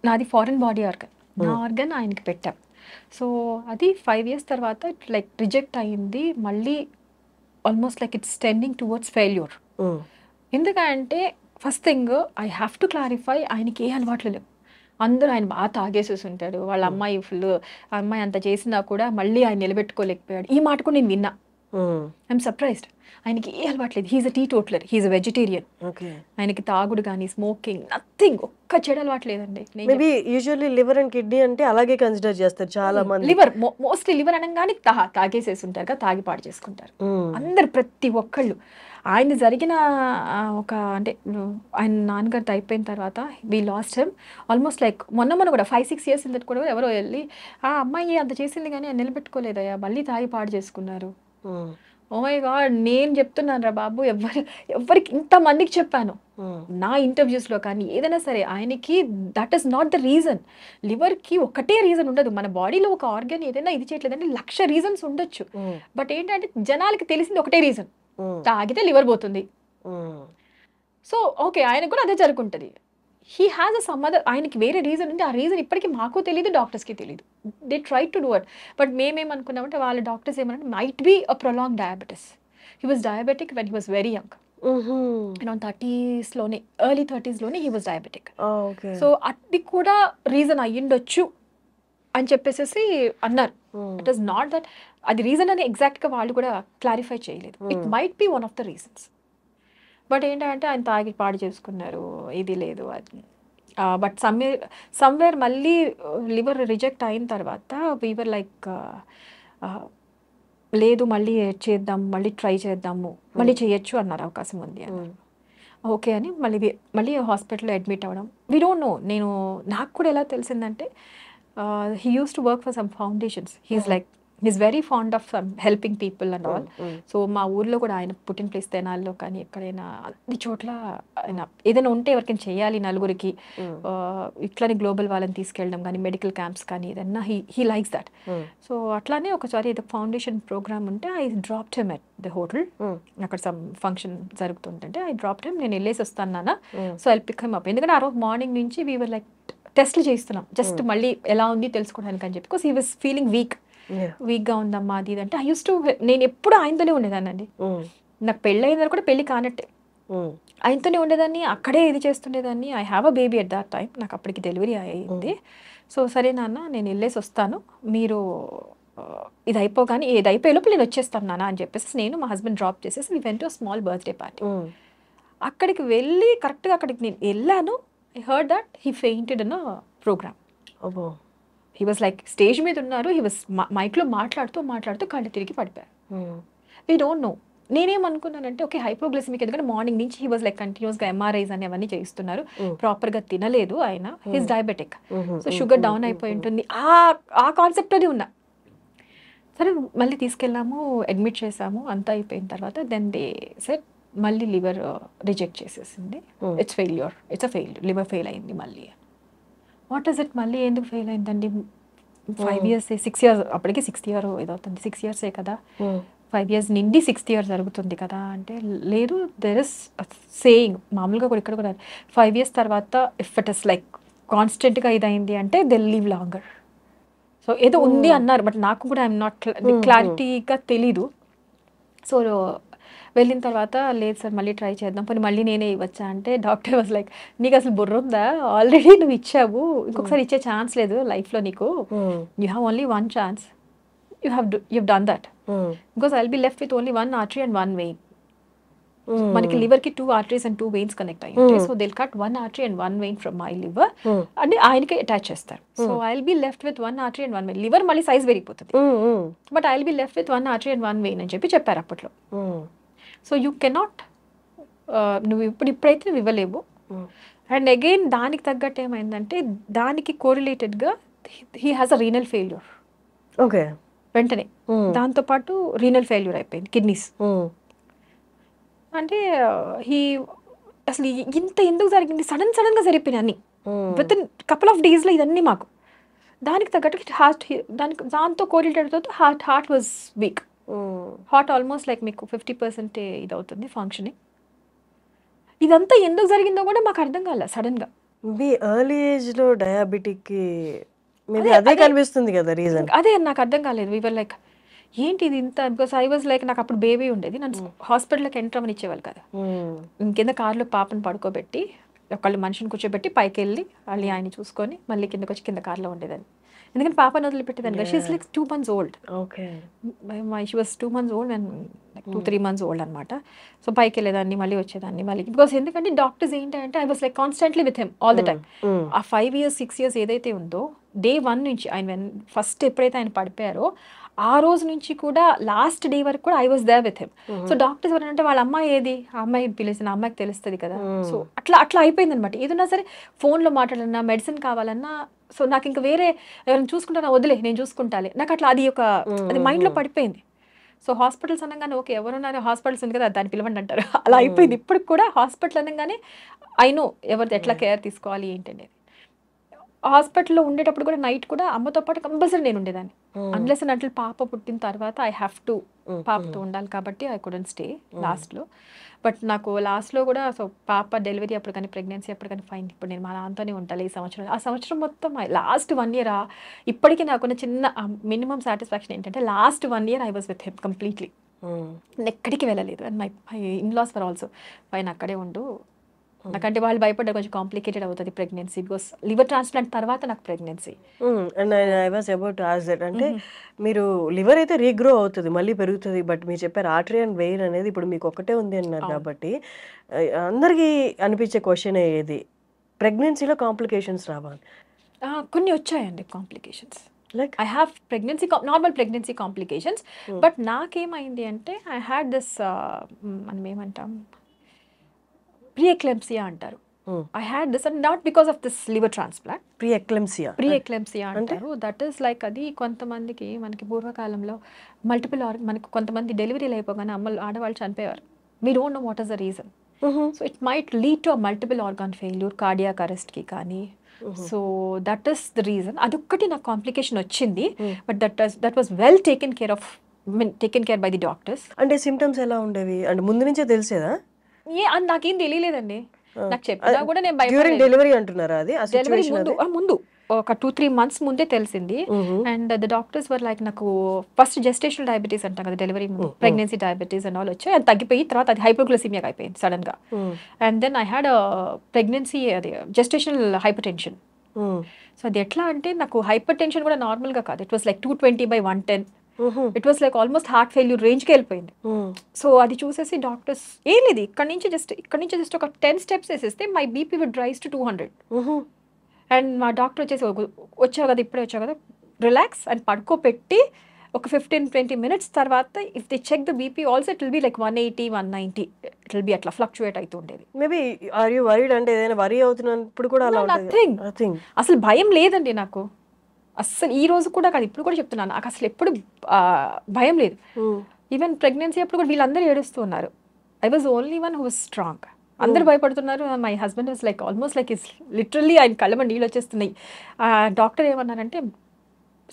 నాది ఫారెన్ బాడీ ఆర్గన్, నా ఆర్గన్ ఆయనకి పెట్టాం. సో అది 5 years తర్వాత లైక్ రిజెక్ట్ అయింది. మళ్ళీ almost like it's tending towards failure. ఎందుకంటే first thing I have to clarify, ఆయనకి ఏ అలవాట్లు లేవు. అందరూ ఆయన బాగా తాగేసేసి ఉంటాడు. వాళ్ళ అమ్మాయి అమ్మాయి అంత చేసినా కూడా మళ్ళీ ఆయన నిలబెట్టుకోలేకపోయాడు. ఈ మాట కూడా నేను విన్నా. I'm surprised. ఆయనకి ఏ అలవాట్లేదు. He is a teetotaller, he is a vegetarian. ఆయనకి తాగుడు కానీ స్మోకింగ్ నథింగ్, ఒక్క చెడు అలవాట్లేదండి. Maybe usually liver and kidney అంటే అలాగే కన్సిడర్ చేస్తారు చాలా మంది. లివర్ మోస్ట్లీ లివర్ అనగానే తాగేసేసి ఉంటారు కదా, తాగి పాడు చేసుకుంటారు అందరు, ప్రతి ఒక్కళ్ళు. ఆయన జరిగిన ఒక అంటే ఆయన నాన్నగారితో అయిపోయిన తర్వాత we lost him almost like మొన్న కూడా 5-6 years కూడా ఎవరో వెళ్ళి ఆ అమ్మాయి అంత చేసింది కానీ ఆయన నిలబెట్టుకోలేదయ్యా, మళ్ళీ తాగి పాడు చేసుకున్నారు. ఓ మై గాడ్, నేను చెప్తున్నాను రా బాబు, ఎవరికి ఇంతమందికి చెప్పాను నా ఇంటర్వ్యూస్లో కానీ ఏదైనా సరే, ఆయనకి that is not the reason. లివర్కి ఒకటే రీజన్ ఉండదు. మన బాడీలో ఒక ఆర్గన్ ఏదైనా ఇది చేయట్లేదంటే 1,00,000 రీజన్స్ ఉండొచ్చు. బట్ ఏంటంటే జనాలకి తెలిసింది ఒకటే రీజన్, తాగితే లివర్ పోతుంది. సో ఓకే, ఆయనకు కూడా అదే జరుగుతుంది. He has a some other, ఆయనకి వేరే రీజన్ ఉంది. ఆ రీజన్ ఇప్పటికీ మాకు తెలియదు, డాక్టర్స్కి తెలియదు. They try to do it. But మేమేమనుకున్నామంటే వాళ్ళ డాక్టర్స్ ఏమన్నా might be a prolong diabetes. He was diabetic when he was very young. Around 30s లోనే, ఎర్లీ 30s లోనే హీ వాజ్ డయాబెటిక్. సో అది కూడా రీజన్ అయ్యిండొచ్చు అని చెప్పేసి అన్నారు. ఇట్ ఈస్ నాట్ దట్ అది రీజన్ అని ఎగ్జాక్ట్గా వాళ్ళు కూడా క్లారిఫై చేయలేదు. It might be one of the reasons. But ఏంటంటే ఆయన తాగి పాడు చేసుకున్నారు, ఇది లేదు అది. బట్ సమ్వేర్ మళ్ళీ లివర్ రిజెక్ట్ అయిన తర్వాత వీవర్ లైక్ లేదు మళ్ళీ చేద్దాం, మళ్ళీ ట్రై చేద్దాము, మళ్ళీ చేయొచ్చు అన్నారు, అవకాశం ఉంది అన్నారు. ఓకే అని మళ్ళీ హాస్పిటల్లో అడ్మిట్ అవ్వడం. We don't no. నాకు కూడా ఎలా తెలిసిందంటే he used to work for some foundations. He's very fond of helping people and all. So మా ఊర్లో కూడా ఆయన పుట్టిన ప్లేస్ తెనాల్లో కానీ ఎక్కడైనా అన్ని చోట్ల ఆయన ఏదైనా ఉంటే ఎవరికైనా చేయాలి నలుగురికి, ఇట్లానే గ్లోబల్ వాళ్ళని తీసుకెళ్ళడం కానీ మెడికల్ క్యాంప్స్ కానీ ఏదన్నా హీ లైక్స్ దట్. సో అట్లానే ఒకసారి ఏదో ఫౌండేషన్ ప్రోగ్రామ్ ఉంటే I dropped him at the hotel. అక్కడ సమ్ ఫంక్షన్ జరుగుతుంటే ఐ డ్రాప్డ్ హిమ్. నేను వెళ్ళేసి వస్తాను నాన్న, so I pick him up. ఎందుకంటే ఆ రోజు మార్నింగ్ నుంచి వీ వర్ లైక్ టెస్ట్లు చేస్తున్నాం, జస్ట్ మళ్ళీ ఎలా ఉంది తెలుసుకోవడానికి అని చెప్పి. బికాస్ హీ వాస్ ఫీలింగ్ వీక్గా ఉందమ్మా అది ఇది అంటే ఐ యూస్ టు, నేను ఎప్పుడు ఆయనతోనే ఉండేదాన్ని అండి. నాకు పెళ్ళి అయిన కూడా పెళ్ళి కానట్టే ఆయనతోనే ఉండేదాన్ని, అక్కడే ఇది చేస్తుండేదాన్ని. I have a baby at that time, నాకు అప్పటికి డెలివరీ అయ్యింది. సో సరే నాన్న నేను వెళ్ళేసి వస్తాను, మీరు ఇది అయిపోగానే ఏది అయిపోయే లోపు నేను వచ్చేస్తాను నాన్న అని చెప్పేసి నేను మా హస్బెండ్ డ్రాప్ చేసేసి we went to small birthday party. అక్కడికి వెళ్ళి కరెక్ట్గా అక్కడికి నేను వెళ్ళాను. I heard that he fainted in a program. He was like stage మీద ఉన్నారు, he was మైక్లో మాట్లాడుతూ కళ్ళు తిరిగి పడిపోయారు. We don't know. నేనేమనుకున్నానంటే ఓకే హైపోగ్లైసెమిక్, ఎందుకంటే మార్నింగ్ నుంచి హీ వాజ్ లైక్ కంటిన్యూస్గా MRIs అని అవన్నీ చేయిస్తున్నారు, ప్రాపర్గా తినలేదు ఆయన, he's diabetic, so sugar down అయిపోయి ఉంటుంది, ఆ కాన్సెప్ట్తోనే ఉన్నా. సరే మళ్ళీ తీసుకెళ్ళాము, అడ్మిట్ చేసాము, అంతా అయిపోయిన తర్వాత దెన్ దే సెడ్ మళ్ళీ లివర్ రిజెక్ట్ చేసేసింది. It's failure, it's a failure, liver fail అయింది మళ్ళీ. వాట్ ఈస్ ఇట్, మళ్ళీ ఎందుకు ఫెయిల్ అయిందండి? 5 years 6 years, అప్పటికి 6th year ఏదవుతుంది, 6 years కదా. 5 years నిండి 6th year జరుగుతుంది కదా అంటే, లేదు దేర్ ఇస్ సేయింగ్ మామూలుగా కూడా ఇక్కడ కూడా 5 years తర్వాత ఇఫ్ ఇట్ ఇస్ లైక్ కాన్స్టెంట్గా ఇదైంది అంటే దే లీవ్ లాంగర్. సో ఏదో ఉంది అన్నారు, బట్ నాకు కూడా ఐఎమ్ నాట్ క్లారిటీగా తెలీదు. సో వెళ్ళిన తర్వాత లేదు సార్ మళ్ళీ ట్రై చేద్దాం, పోనీ మళ్ళీ నేనే ఇవ్వచ్చా అంటే డాక్టర్ వాజ్ లైక్, నీకు అసలు బుర్ర ఉందా, ఆల్రెడీ నువ్వు ఇచ్చావు, ఇంకొకసారి ఇచ్చే ఛాన్స్ లేదు లైఫ్లో నీకు, you have only 1 chance, you've done that, because I'll be left with only 1 artery and 1 vein. మనకి లివర్కి 2 arteries and 2 veins కనెక్ట్ అయ్యి ఉంటాయి. So they'll cut 1 artery and 1 vein from my liver అంటే ఆయనకి అటాచ్ చేస్తారు. So I'll be left with 1 artery and 1 vein. Liver మళ్ళీ size పెరిగిపోతుంది, but I'll be left with 1 artery and 1 vein అని చెప్పారు అప్పట్లో. సో యూ కెనాట్, నువ్వు ఇప్పుడైతే నువ్వు ఇవ్వలేవు. అండ్ అగైన్ దానికి తగ్గట్టు ఏమైందంటే దానికి కోరిలేటెడ్గా he has a renal failure. Okay, వెంటనే దాంతోపాటు రీనల్ ఫెయిల్యూర్ అయిపోయింది, కిడ్నీస్. అంటే అసలు ఇంత ఎందుకు జరిగింది, సడన్గా సరిపోయినాయి అన్ని విత్ ఇన్ కపుల్ ఆఫ్ డేస్లో ఇదన్నీ మాకు. దానికి తగ్గట్టు హార్ట్, దాంతో correlated heart was weak. Heart almost like మీకు 50% ఇది అవుతుంది ఫంక్షనింగ్. ఇదంతా ఎందుకు జరిగిందో కూడా మాకు అర్థం కాలేదు సడన్గా. మీ ఎర్లీ ఏజ్లో డయాబెటిక్కి మేబీ అదే కనిపిస్తుంది కదా రీజన్. అదే నాకు అర్థం కాలేదు. వీవర్ లైక్ ఏంటి ఇది ఇంత, బికాస్ ఐ వాజ్ లైక్ నాకు అప్పుడు బేబీ ఉండేది, నన్ను హాస్పిటల్కి ఎంటర్ అవ్వని ఇచ్చేవాళ్ళు కదా. కింద కార్లో పాపను పడుకోబెట్టి ఒకళ్ళు మనిషిని కూర్చోబెట్టి పైకి వెళ్ళి మళ్ళీ ఆయన చూసుకొని మళ్ళీ కిందకి వచ్చి కింద కార్లో ఉండేదాన్ని. ఎందుకంటే పాపను వదిలిపెట్టేదాన్ని కదా. She is like 2 months old. Okay, she was 2 months old and like 2-3 months old అనమాట. సో పైకి వెళ్ళేదాన్ని మళ్ళీ వచ్చేదాన్ని మళ్ళీ, బికాస్ ఎందుకంటే డాక్టర్స్ ఏంటంటే I was like constantly with him all the time. ఆ 5 years 6 years ఏదైతే ఉందో day 1 నుంచి ఆయన ఫస్ట్ ఎప్పుడైతే ఆయన పడిపోయారో ఆ రోజు నుంచి కూడా లాస్ట్ డే వరకు కూడా I was there with him. So doctors ఎవరంటే వాళ్ళ అమ్మాయి ఏది, ఆ అమ్మాయి పిలిచిన అమ్మాయికి తెలుస్తుంది కదా. సో అట్లా అయిపోయింది అనమాట. ఏదన్నా సరే ఫోన్లో మాట్లాడాలన్నా మెడిసిన్ కావాలన్నా, సో నాకు ఇంకా వేరే ఎవరైనా చూసుకుంటానా, వదిలే నేను చూసుకుంటాలే, నాకు అట్లా అది మైండ్లో పడిపోయింది. సో హాస్పిటల్స్ అనగానే ఓకే ఎవరున్నారు, హాస్పిటల్స్ ఉంది కదా దాన్ని పిలవండి అంటారు, అలా అయిపోయింది. ఇప్పటికి కూడా హాస్పిటల్ అనగానే ఐ నో ఎవరిది ఎట్లా కేర్ తీసుకోవాలి ఏంటనేది. హాస్పిటల్లో ఉండేటప్పుడు కూడా నైట్ కూడా అమ్మతో పాటు కంపల్సరీ నేను ఉండేదాన్ని. అన్లెస్ అండ్ అంటిల్ పాప పుట్టిన తర్వాత ఐ హ్యావ్ టు పాపతో ఉండాలి కాబట్టి ఐ కుడెంట్ స్టే లాస్ట్లో. బట్ నాకు లాస్ట్లో కూడా సో పాప డెలివరీ అప్పుడు కానీ ప్రెగ్నెన్సీ అప్పుడు కానీ ఫైన్, ఇప్పుడు నేను మా నాన్నతోనే ఉంటాను ఈ సంవత్సరం. ఆ సంవత్సరం మొత్తం లాస్ట్ 1 year ఇప్పటికీ నాకున్న చిన్న మినిమం సాటిస్ఫాక్షన్ ఏంటంటే last 1 year I was with him completely. నేను ఎక్కడికి వెళ్ళలేదు. And my in-laws for also పైన అక్కడే ఉండు, నాకంటే వాళ్ళు భయపడ్డారు కొంచెం కాంప్లికేటెడ్ అవుతుంది ప్రెగ్నెన్సీ, బికాస్ లివర్ ట్రాన్స్ప్లాంట్ తర్వాత నాకు pregnancy. And I was about to ask that, అంటే మీరు లివర్ అయితే రీగ్రో అవుతుంది మళ్ళీ పెరుగుతుంది, బట్ మీరు చెప్పారు ఆర్టరీ అండ్ వెయిన్ అనేది ఇప్పుడు మీకు ఒక్కటే ఉంది అన్నారు కాబట్టి అందరికీ అనిపించే క్వశ్చన్ ఏది, ప్రెగ్నెన్సీలో కాంప్లికేషన్స్ రావాలి? కొన్ని వచ్చాయండి complications. Like I have normal pregnancy complications, but నాకేమైంది అంటే ఐ హ్యాడ్ దిస్ మనం ఏమంటాం ప్రీ-ఎక్లెంప్సియా అంటారు. I had this and not because of this liver transplant. Pre-eclampsia అంటారు. దట్ ఈస్ లైక్ అది కొంతమందికి మనకి పూర్వకాలంలో మల్టిపుల్ మనకు కొంతమంది డెలివరీలు అయిపోగానే ఆడవాళ్ళు చనిపోయేవారు. We don't know what is the reason. So it might lead to a multiple organ failure, cardiac అరెస్ట్కి కానీ. So that is the reason. అదొక్కటి నాకు కాంప్లికేషన్ వచ్చింది, but that was well taken care by the doctors. అంటే symptoms ఎలా ఉండేవి అంటే ముందు నుంచే తెలిసేదా? నాకేం తెలియలేదండి. నాకు చెప్పినా కూడా నేను డ్యూరింగ్ డెలివరీ అంటున్నారా? అది డెలివరీ ముందు ఒక 2-3 months ముందే తెలిసింది. And the doctors were like నాకు ఫస్ట్ జెస్టేషనల్ డయాబెటీస్ అంటాం కదా డెలివరీ ముందు, ప్రెగ్నెన్సీ డయాబెటీస్ అండ్ ఆల్ వచ్చాయి. అది తగ్గిపోయి తర్వాత అది హైపోగ్లైసెమియా అయిపోయింది సడన్ గా. And then I had pregnancy అది జెస్టేషనల్ హైపర్ టెన్షన్. సో అది ఎట్లా అంటే నాకు హైపర్ టెన్షన్ కూడా నార్మల్ గా కాదు, it was like 220/110. It was like almost heart failure రేంజ్కి వెళ్ళిపోయింది. సో అది చూసేసి డాక్టర్స్ ఏం లేదు ఇక్కడ నుంచి జస్ట్ ఒక 10 steps వేసేస్తే my BP would rise to 200. And మా డాక్టర్ వచ్చావు కదా ఇప్పుడే వచ్చావు కదా రిలాక్స్ అని పడుకోపెట్టి ఒక 15-20 minutes తర్వాత if they check the BP also it will be like 180-190, it will be అట్లా ఫ్లక్చువేట్ అవుతుండేది. మేబీ ఆర్ యు వరీడ్ అంటే ఏదైనా వరీ అవుతున్నప్పుడు కూడా అలా నథింగ్, అసలు భయం లేదండి నాకు అస్సలు. ఈ రోజు కూడా కాదు ఇప్పుడు కూడా చెప్తున్నాను, నాకు అసలు ఎప్పుడు భయం లేదు. ఈవెన్ ప్రెగ్నెన్సీ అప్పుడు కూడా వీళ్ళందరూ ఏడుస్తూ ఉన్నారు. I was only one who was strong. అందరు భయపడుతున్నారు. My husband was like almost like is literally ఆయన కళ్ళమ నీళ్ళు వచ్చేస్తున్నాయి. డాక్టర్ ఏమన్నారంటే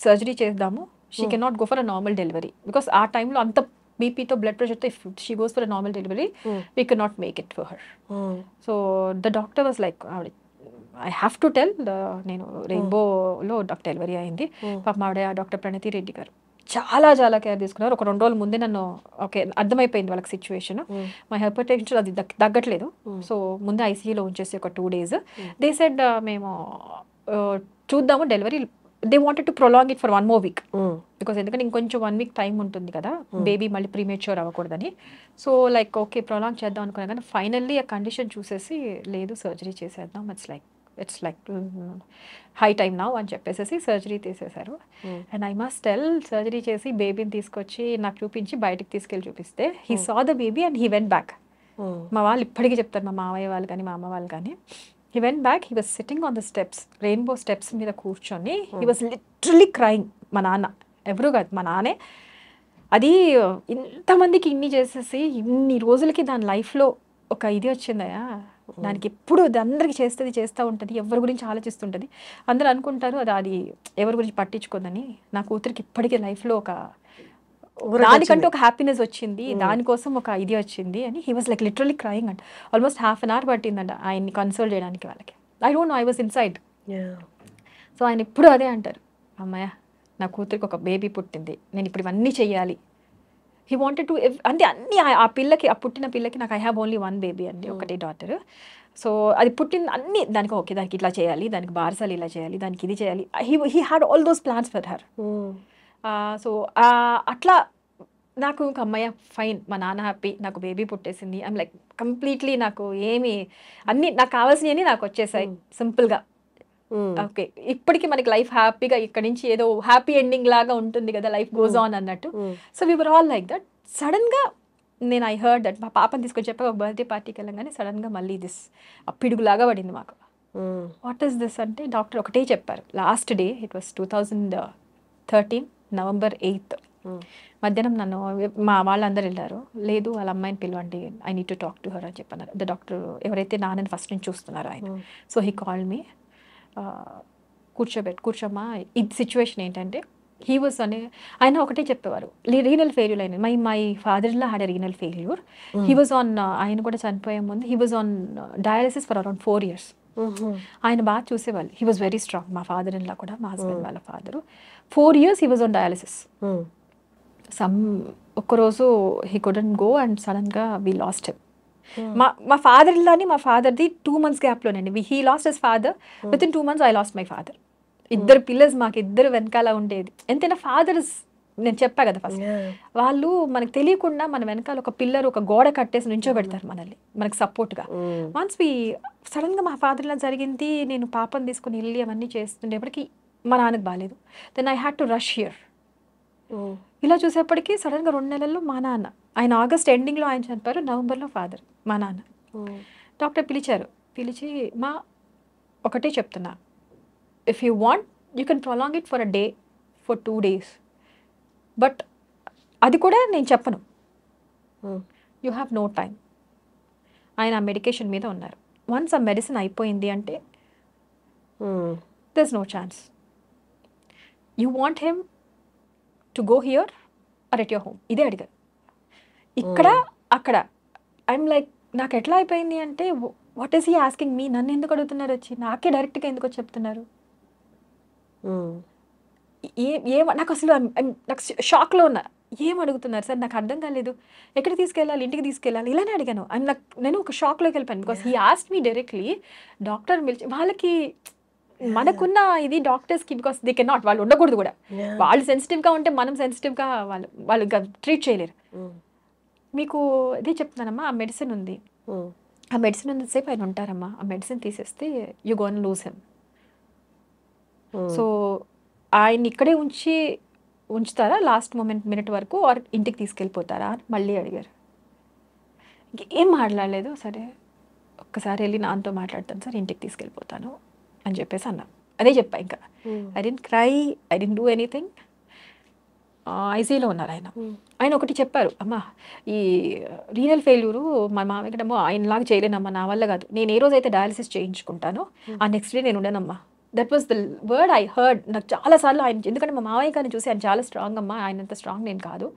సర్జరీ చేద్దాము, she can not go for a normal delivery, because ఆ టైంలో అంత బీపీతో బ్లడ్ ప్రెషర్తో if she goes for normal delivery we can not make it for her. So the doctor was like I have to tell, నేను రెయిన్బోలో doctor delivery అయింది. పాప ఆవిడ డాక్టర్ ప్రణతి రెడ్డి గారు చాలా చాలా కేర్ తీసుకున్నారు. ఒక 2 రోజుల ముందే నన్ను ఓకే అర్థమైపోయింది వాళ్ళకి సిచ్యువేషన్, మా హైపర్ టెన్షన్ అది తగ్గట్లేదు. సో ముందే ఐసీయూలో ఉంచేసి ఒక 2 days దే సెడ్ మేము చూద్దాము delivery. They wanted to prolong it for 1 more week because ఎందుకంటే ఇంకొంచెం 1 week టైం ఉంటుంది కదా బేబీ మళ్ళీ ప్రీమేచ్యూర్ అవ్వకూడదని. సో లైక్ ఓకే ప్రొలాంగ్ చేద్దాం అనుకున్నాను, కానీ ఫైనల్లీ ఆ కండిషన్ చూసేసి లేదు సర్జరీ చేసేద్దాం, it's like high time now అని చెప్పేసి సర్జరీ తీసేశారు. And I must tell, surgery చేసి బేబీని తీసుకొచ్చి నాకు చూపించి బయటకు తీసుకెళ్ళి చూపిస్తే he saw the baby and he went back. మా వాళ్ళు ఇప్పటికీ చెప్తారు, మా మామయ్య వాళ్ళు కానీ మా అమ్మ వాళ్ళు కానీ, he went back, he was sitting on the steps, rainbow steps మీద కూర్చొని హీ వాజ్ లిటరలీ క్రైయింగ్. మా నాన్న ఎవరు కాదు, మా నాన్నే. అది ఇంతమందికి ఇన్ని చేసేసి ఇన్ని రోజులకి దాని లైఫ్లో ఒక ఇది వచ్చిందయా, దానికి ఎప్పుడు అందరికి చేస్తూ ఉంటుంది, ఎవరి గురించి ఆలోచిస్తుంటుంది. అందరూ అనుకుంటారు అది ఎవరి గురించి పట్టించుకోదని. నా కూతురికి ఇప్పటికీ లైఫ్లో ఒక దానికంటే ఒక హ్యాపీనెస్ వచ్చింది, దానికోసం ఒక ఇది వచ్చింది అని. He was like literally crying అంట. ఆల్మోస్ట్ 1/2 hour పట్టిందంట ఆయన్ని కన్సోల్ చేయడానికి వాళ్ళకి. I don't no, I was inside. So ఆయన ఇప్పుడు అదే అంటారు, అమ్మాయ నా కూతురికి ఒక బేబీ పుట్టింది, నేను ఇప్పుడు ఇవన్నీ చెయ్యాలి. హీ వాంటెడ్ టు అంటే అన్ని ఆ పిల్లకి, ఆ పుట్టిన పిల్లకి, నాకు ఐ హ్యావ్ ఓన్లీ 1 baby అండి, ఒకటి డాటర్. సో అది పుట్టిన అన్ని దానికి ఓకే, దానికి ఇట్లా చేయాలి, దానికి బారసాలు ఇలా చేయాలి, దానికి ఇది చేయాలి. He had all those plans for her. So అట్లా నాకు ఒక అమ్మాయి ఫైన్, మా నాన్న హ్యాపీ, నాకు బేబీ పుట్టేసింది. ఐమ్ లైక్ కంప్లీట్లీ నాకు ఏమి అన్నీ నాకు కావాల్సినవి నాకు వచ్చేసాయి సింపుల్గా. ఓకే ఇప్పటికీ మనకి లైఫ్ హ్యాపీగా ఇక్కడ నుంచి ఏదో హ్యాపీ ఎండింగ్ లాగా ఉంటుంది కదా, లైఫ్ గోస్ ఆన్ అన్నట్టు. So we were all like that. సడన్గా నేను ఐ హర్డ్ దట్, మా పాపని తీసుకొని చెప్పాక ఒక బర్త్డే పార్టీకి వెళ్ళగానే సడన్గా మళ్ళీ దిస్ పిడుగులాగా పడింది మాకు. వాట్ ఈస్ దిస్ అంటే డాక్టర్ ఒకటే చెప్పారు. Last day it was 2013 November 8th మధ్యాహ్నం నన్ను మా వాళ్ళందరూ వెళ్ళారు. లేదు వాళ్ళ అమ్మాయిని పిలవండి, I need to talk to her అని చెప్పన్నారు. ద డాక్టర్ ఎవరైతే నాన్నని ఫస్ట్ నుంచి చూస్తున్నారో ఆయన. సో హీ కాల్డ్ మీ, కూర్చోమ్మా, ఇది సిచ్యువేషన్ ఏంటంటే హీ వాజ్ ఆయన ఒకటే చెప్పేవారు, రీనల్ ఫెయిల్యూర్ అయిన my father in law had a renal failure. He was on, ఆయన కూడా చనిపోయే ముందు he was on dialysis for around 4 years. ఆయన బాగా చూసేవాళ్ళు, హీ వాజ్ వెరీ స్ట్రాంగ్. మా ఫాదర్-ఇన్-లా కూడా, మా హస్బెండ్ వాళ్ళ father 4 years he was on dialysis. ఒక్కరోజు హీ కుడెంట్ గో అండ్ సడన్గా వీ లాస్ట్ హిమ్. మా ఫాదర్-ఇన్-లాని మా ఫాదర్ది 2 months గ్యాప్లోనండి. He lost his father, with in 2 months I lost my father. 2 pillars మాకు, 2 వెనకాల ఉండేది. ఎంతైనా ఫాదర్స్, నేను చెప్పా కదా ఫస్ట్, వాళ్ళు మనకు తెలియకుండా మన వెనకాల ఒక పిల్లర్, ఒక గోడ కట్టేసి నుంచోబెడతారు మనల్ని, మనకు సపోర్ట్గా. వన్స్ సడన్గా మా ఫాదర్-ఇన్-లా జరిగింది, నేను పాపని తీసుకుని వెళ్ళి అవన్నీ చేస్తుండేప్పటికి మా నాన్నకు బాగాలేదు. Then I had to rush here. ఇలా చూసేప్పటికి సడన్గా 2 నెలల్లో మా నాన్న, ఆయన ఆగస్ట్ ఎండింగ్లో ఆయన చనిపోయారు, నవంబర్లో ఫాదర్ మా నాన్న. డాక్టర్ పిలిచారు, పిలిచి మా ఒకటే చెప్తున్నా, if you want you can prolong it for a day, for 2 days, but అది కూడా నేను చెప్పను, యూ హ్యావ్ నో టైం. ఆయన ఆ మెడికేషన్ మీద ఉన్నారు. వన్స్ ఆ మెడిసిన్ అయిపోయింది అంటే there is no chance. You want him to go here or at your home, ఇదే అడిగారు. ఇక్కడ అక్కడ ఐఎమ్ లైక్, నాకు ఎట్లా అయిపోయింది అంటే, what is he asking me, నన్ను ఎందుకు అడుగుతున్నారు వచ్చి, నాకే డైరెక్ట్గా ఎందుకు చెప్తున్నారు. నాకు అసలు నాకు షాక్లో ఉన్నా, ఏం అడుగుతున్నారు సార్, నాకు అర్థం కాలేదు, ఎక్కడ తీసుకెళ్ళాలి, ఇంటికి తీసుకెళ్ళాలి, ఇలానే అడిగాను. అండ్ నేను ఒక షాక్లోకి వెళ్ళిపోయాను. Because he asked me directly. Doctor పిలిచి, వాళ్ళకి మనకున్న ఇది డాక్టర్స్కి, బికాస్ దే కెన్ నాట్, వాళ్ళు ఉండకూడదు కూడా. వాళ్ళు సెన్సిటివ్గా ఉంటే మనం సెన్సిటివ్గా వాళ్ళు ఇంకా ట్రీట్ చేయలేరు. మీకు ఇదే చెప్తున్నానమ్మా, ఆ మెడిసిన్ ఉంది, ఆ మెడిసిన్ ఉన్నసేపు ఆయన ఉంటారమ్మా, ఆ మెడిసిన్ తీసేస్తే you gonna lose him. So ఆయన ఇక్కడే ఉంచుతారా లాస్ట్ మినిట్ వరకు, ఆర్ ఇంటికి తీసుకెళ్ళిపోతారా అని మళ్ళీ అడిగారు. ఏం మాట్లాడలేదు. సరే ఒక్కసారి వెళ్ళి నాన్నతో మాట్లాడతాను సార్, ఇంటికి తీసుకెళ్ళిపోతాను అని చెప్పేసి అన్నా. అదే చెప్పా ఇంకా. I didn't cry, I didn't do anything. ఐసీలో ఉన్నారు ఆయన. ఆయన ఒకటి చెప్పారు, అమ్మా ఈ రీనల్ ఫెయిల్యూరు మా మామయ్యకడమ్మో ఆయనలాగా చేయలేనమ్మా, నా వల్ల కాదు. నేను ఏ రోజైతే డయాలసిస్ చేయించుకుంటానో ఆ నెక్స్ట్ డే నేను ఉండనమ్మా, that was the word I heard. నాకు చాలాసార్లు ఆయన, ఎందుకంటే మా మావయ్య గారిని చూసి ఆయన చాలా స్ట్రాంగ్ అమ్మా, ఆయన అంత స్ట్రాంగ్ నేను కాదు,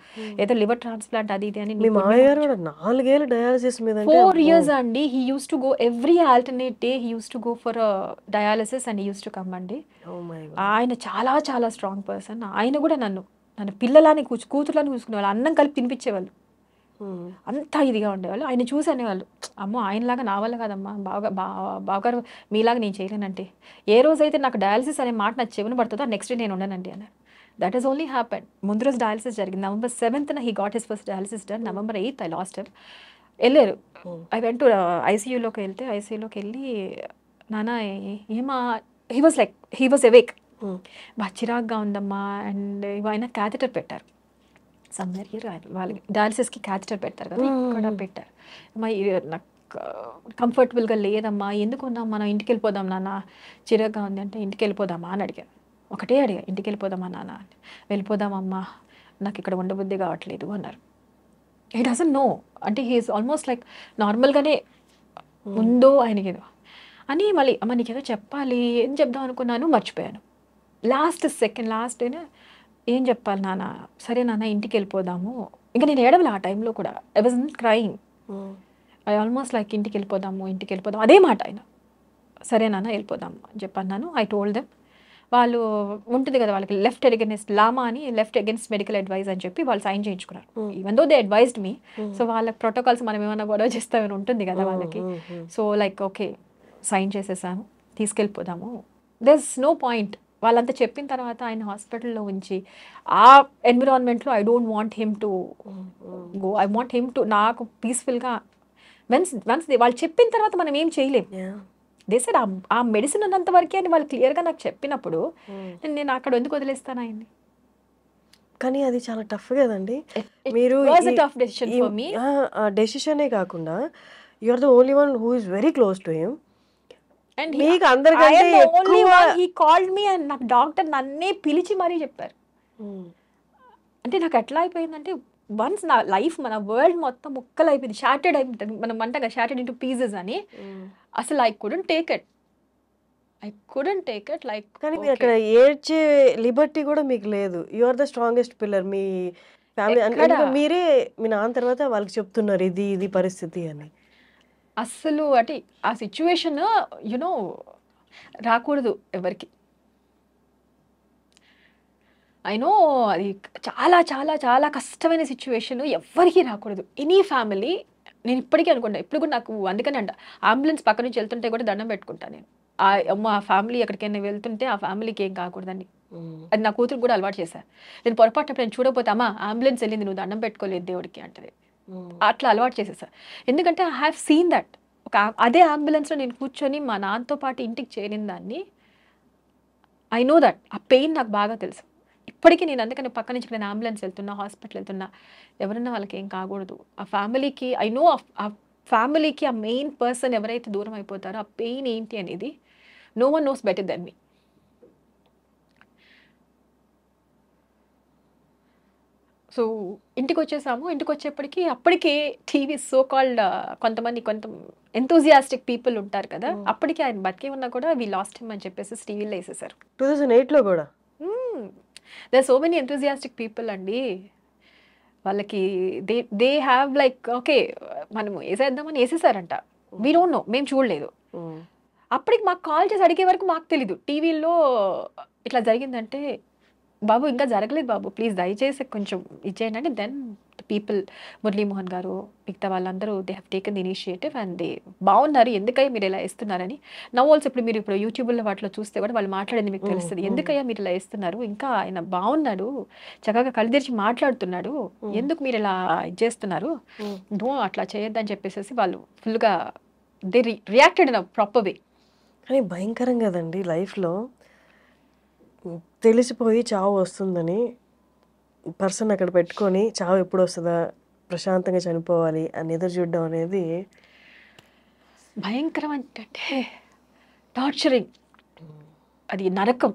ఏదో లివర్ ట్రాన్స్ప్లాంట్ అది ఇది అని. మీ మామయ్య గారు కూడా 4 ఏళ్ళు డయాలసిస్ మీద అంటే 4 years అండి. He used to go every alternate day, he used to go for dialysis and he used to come అండి. Oh my God. ఆయన చాలా చాలా స్ట్రాంగ్ పర్సన్. ఆయన కూడా నన్ను పిల్లలని కూతుర్లని చూసుకునేవాళ్ళు, అన్నం కలిపి తినిపించేవాళ్ళు, అంత ఇదిగా ఉండేవాళ్ళు. ఆయన చూసి అనేవాళ్ళు, అమ్మో ఆయనలాగా నా వల్ల కాదమ్మా, బావగారు మీలాగా నేను చేయలేనంటే. ఏ రోజైతే నాకు డయాలసిస్ అనే మాట నాకు చెవిన పడుతుందో నెక్స్ట్ డే నేను ఉండనండి అన్నారు. That is only happen. ముందు రోజు డయాలసిస్ జరిగింది, November 7th he got his first dialysis done. November 8th I lost him. వెళ్ళారు, ఐ వెంట్ టు ఐసీయూలోకి వెళ్తే, ఐసీయూలోకి వెళ్ళి నాన్న ఏమా, హీ వాజ్ అవేక్, బాగా చిరాగ్గా ఉందమ్మా. అండ్ ఆయన క్యాథెటర్ పెట్టారు సమ్వేర్ హియర్, వాళ్ళకి డయాలసిస్కి క్యాథెటర్ పెడతారు కదా, ఇక్కడ పెట్టారు. అమ్మా నాకు కంఫర్టబుల్గా లేదమ్మా, ఎందుకు ఉన్నాం, మనం ఇంటికి వెళ్ళిపోదాం నాన్న, చిరాగ్గా ఉంది అంటే ఇంటికి వెళ్ళిపోదామా అని అడిగారు. ఒకటే అడిగా, ఇంటికి వెళ్ళిపోదామా నాన్న అని. వెళ్ళిపోదామమ్మా, నాకు ఇక్కడ ఉండబుద్ధి కావట్లేదు అన్నారు. హీ డజంట్ నో, అంటే హీఈస్ ఆల్మోస్ట్ లైక్ నార్మల్గానే ఉందో ఆయనకి ఏదో అని. మళ్ళీ అమ్మ నీకేదో చెప్పాలి, ఏం చెప్దాం అనుకున్నాను, మర్చిపోయాను. లాస్ట్ డేనే ఏం చెప్పాలి నాన్న, సరే నాన్న ఇంటికి వెళ్ళిపోదాము. ఇంకా నేను ఏడవలే ఆ టైంలో కూడా, I was not crying, I almost like ఇంటికి వెళ్ళిపోదాం అదే మాట ఆయన. సరే నాన్న వెళ్ళిపోదాము అని చెప్పన్నాను. I told them. వాళ్ళు ఉంటుంది కదా వాళ్ళకి లెఫ్ట్ అగెన్స్ట్ లామా అని, లెఫ్ట్ అగెన్స్ట్ మెడికల్ అడ్వైజ్ అని చెప్పి వాళ్ళు సైన్ చేయించుకున్నారు. Even though they advised me, so వాళ్ళ ప్రోటోకాల్స్ మనం ఏమైనా గొడవ చేస్తామని ఉంటుంది కదా వాళ్ళకి. సో లైక్ ఓకే సైన్ చేసేసాను, తీసుకెళ్ళిపోదాము. There is no point. వాళ్ళంతా చెప్పిన తర్వాత ఆయన హాస్పిటల్లో ఉంచి ఆ ఎన్విరాన్మెంట్లో I don't want him to go, I want him to, నాకు పీస్ఫుల్గా వన్స్ వాళ్ళు చెప్పిన తర్వాత మనం ఏం చేయలేం. దే సెడ్ ఆ మెడిసిన్ ఉన్నంత వరకే అని వాళ్ళు క్లియర్గా నాకు చెప్పినప్పుడు నేను అక్కడ ఎందుకు వదిలేస్తాను ఆయన్ని. కానీ అది చాలా టఫ్ కదండి. మీరు టఫ్ డెసిషన్ ఫర్ మీ. డెసిషనే కాకుండా you are the only one who is very close to him. And మీకు అందరికంటే ఎక్కువ హీ కాల్డ్ మీ అండ్ నాకు డాక్టర్ నన్నే పిలిచి మరీ చెప్పారు. అంటే నాకు ఎట్లా అయిపోయిందంటే వన్స్ నా లైఫ్, మన వరల్డ్ మొత్తం ముక్కలు అయిపోయింది, షాటర్డ్ అయిపోయింది. మనం అంటగా షాటర్డ్ ఇంటూ పీసెస్ అని. అసలు I couldn't take it like. కానీ మీరు అక్కడ ఏడ్చే లిబర్టీ కూడా మీకు లేదు. You are the strongest pillar మీ ఫ్యామిలీ. మీరే మీ నాన్న తర్వాత వాళ్ళకి చెప్తున్నారు ఇది పరిస్థితి అని. అస్సలు అంటే ఆ సిచ్యువేషన్ యునో రాకూడదు ఎవరికి. ఐ నో అది చాలా చాలా చాలా కష్టమైన సిచ్యువేషన్, ఎవరికి రాకూడదు. ఎనీ ఫ్యామిలీ, నేను ఇప్పటికీ అనుకుంటా, ఇప్పుడు కూడా నాకు అందుకని అంట, అంబులెన్స్ పక్క నుంచి వెళ్తుంటే కూడా దండం పెట్టుకుంటా నేను. మా ఫ్యామిలీ ఎక్కడికైనా వెళ్తుంటే ఆ ఫ్యామిలీకి ఏం కాకూడదని. అది నా కూతురు కూడా అలవాటు చేశాను. నేను పొరపాటు నేను చూడకపోతే అమ్మా అంబులెన్స్ వెళ్ళింది, నువ్వు దండం పెట్టుకోలేదు దేవుడికి అంటది. అట్లా అలవాటు చేసేసా. ఎందుకంటే ఐ హ్యావ్ సీన్ దట్. అదే అంబులెన్స్లో నేను కూర్చొని మా నాన్నతో పాటు ఇంటికి చేరిన దాన్ని, ఐ నో దట్ ఆ పెయిన్ నాకు బాగా తెలుసు. ఇప్పటికీ నేను అందుకని పక్క నుంచి నేను అంబులెన్స్ వెళ్తున్నా, హాస్పిటల్ వెళ్తున్నా, ఎవరన్నా వాళ్ళకి ఏం కాకూడదు. ఆ ఫ్యామిలీకి ఐ నో, ఆ ఫ్యామిలీకి ఆ మెయిన్ పర్సన్ ఎవరైతే దూరం అయిపోతారో ఆ పెయిన్ ఏంటి అనేది no one knows better than me. So ఇంటికి వచ్చేసాము. ఇంటికి వచ్చేప్పటికి అప్పటికే టీవీ సో కాల్డ్ కొంత ఎంతూజియాస్టిక్ పీపుల్ ఉంటారు కదా, అప్పటికి ఆయన బతికే ఉన్నా కూడా వీ లాస్ట్ హిమ్ అని చెప్పేసి టీవీలో వేసేసారు. 2008లో కూడా there so many enthusiastic people అండి. వాళ్ళకి దే హ్యావ్ లైక్ ఓకే మనం వేసేద్దామని వేసేసారంట. వీ డోంట్ నో, మేము చూడలేదు. అప్పటికి మాకు కాల్ చేసి అడిగే వరకు మాకు తెలీదు. టీవీలో ఇట్లా జరిగిందంటే, బాబు ఇంకా జరగలేదు బాబు, ప్లీజ్ దయచేసి కొంచెం ఇచ్చేయండి అంటే, దెన్ పీపుల్, మురళీమోహన్ గారు మిగతా వాళ్ళందరూ they have taken the initiative and they బాగున్నారు. ఎందుకయ్యా మీరు ఇలా ఇస్తున్నారని. నవ్ ఆల్సో ఇప్పుడు యూట్యూబ్లో వాటిలో చూస్తే కూడా వాళ్ళు మాట్లాడింది మీకు తెలుస్తుంది. ఎందుకయ్యా మీరు ఇలా ఇస్తున్నారు, ఇంకా ఆయన బాగున్నాడు, చక్కగా కళ్ళు తెరిచి మాట్లాడుతున్నాడు, ఎందుకు మీరు ఇలా ఇది చేస్తున్నారు, నో అట్లా చేయొద్దని చెప్పేసి వాళ్ళు ఫుల్గా they reacted in a proper way. కానీ భయంకరం కదండి లైఫ్లో. తెలిసిపోయి చావు వస్తుందని పర్సన్ అక్కడ పెట్టుకొని చావు ఎప్పుడు వస్తుందా, ప్రశాంతంగా చనిపోవాలి అని ఎదురు చూడడం అనేది భయంకరం. అంటే టార్చరింగ్, అది నరకం.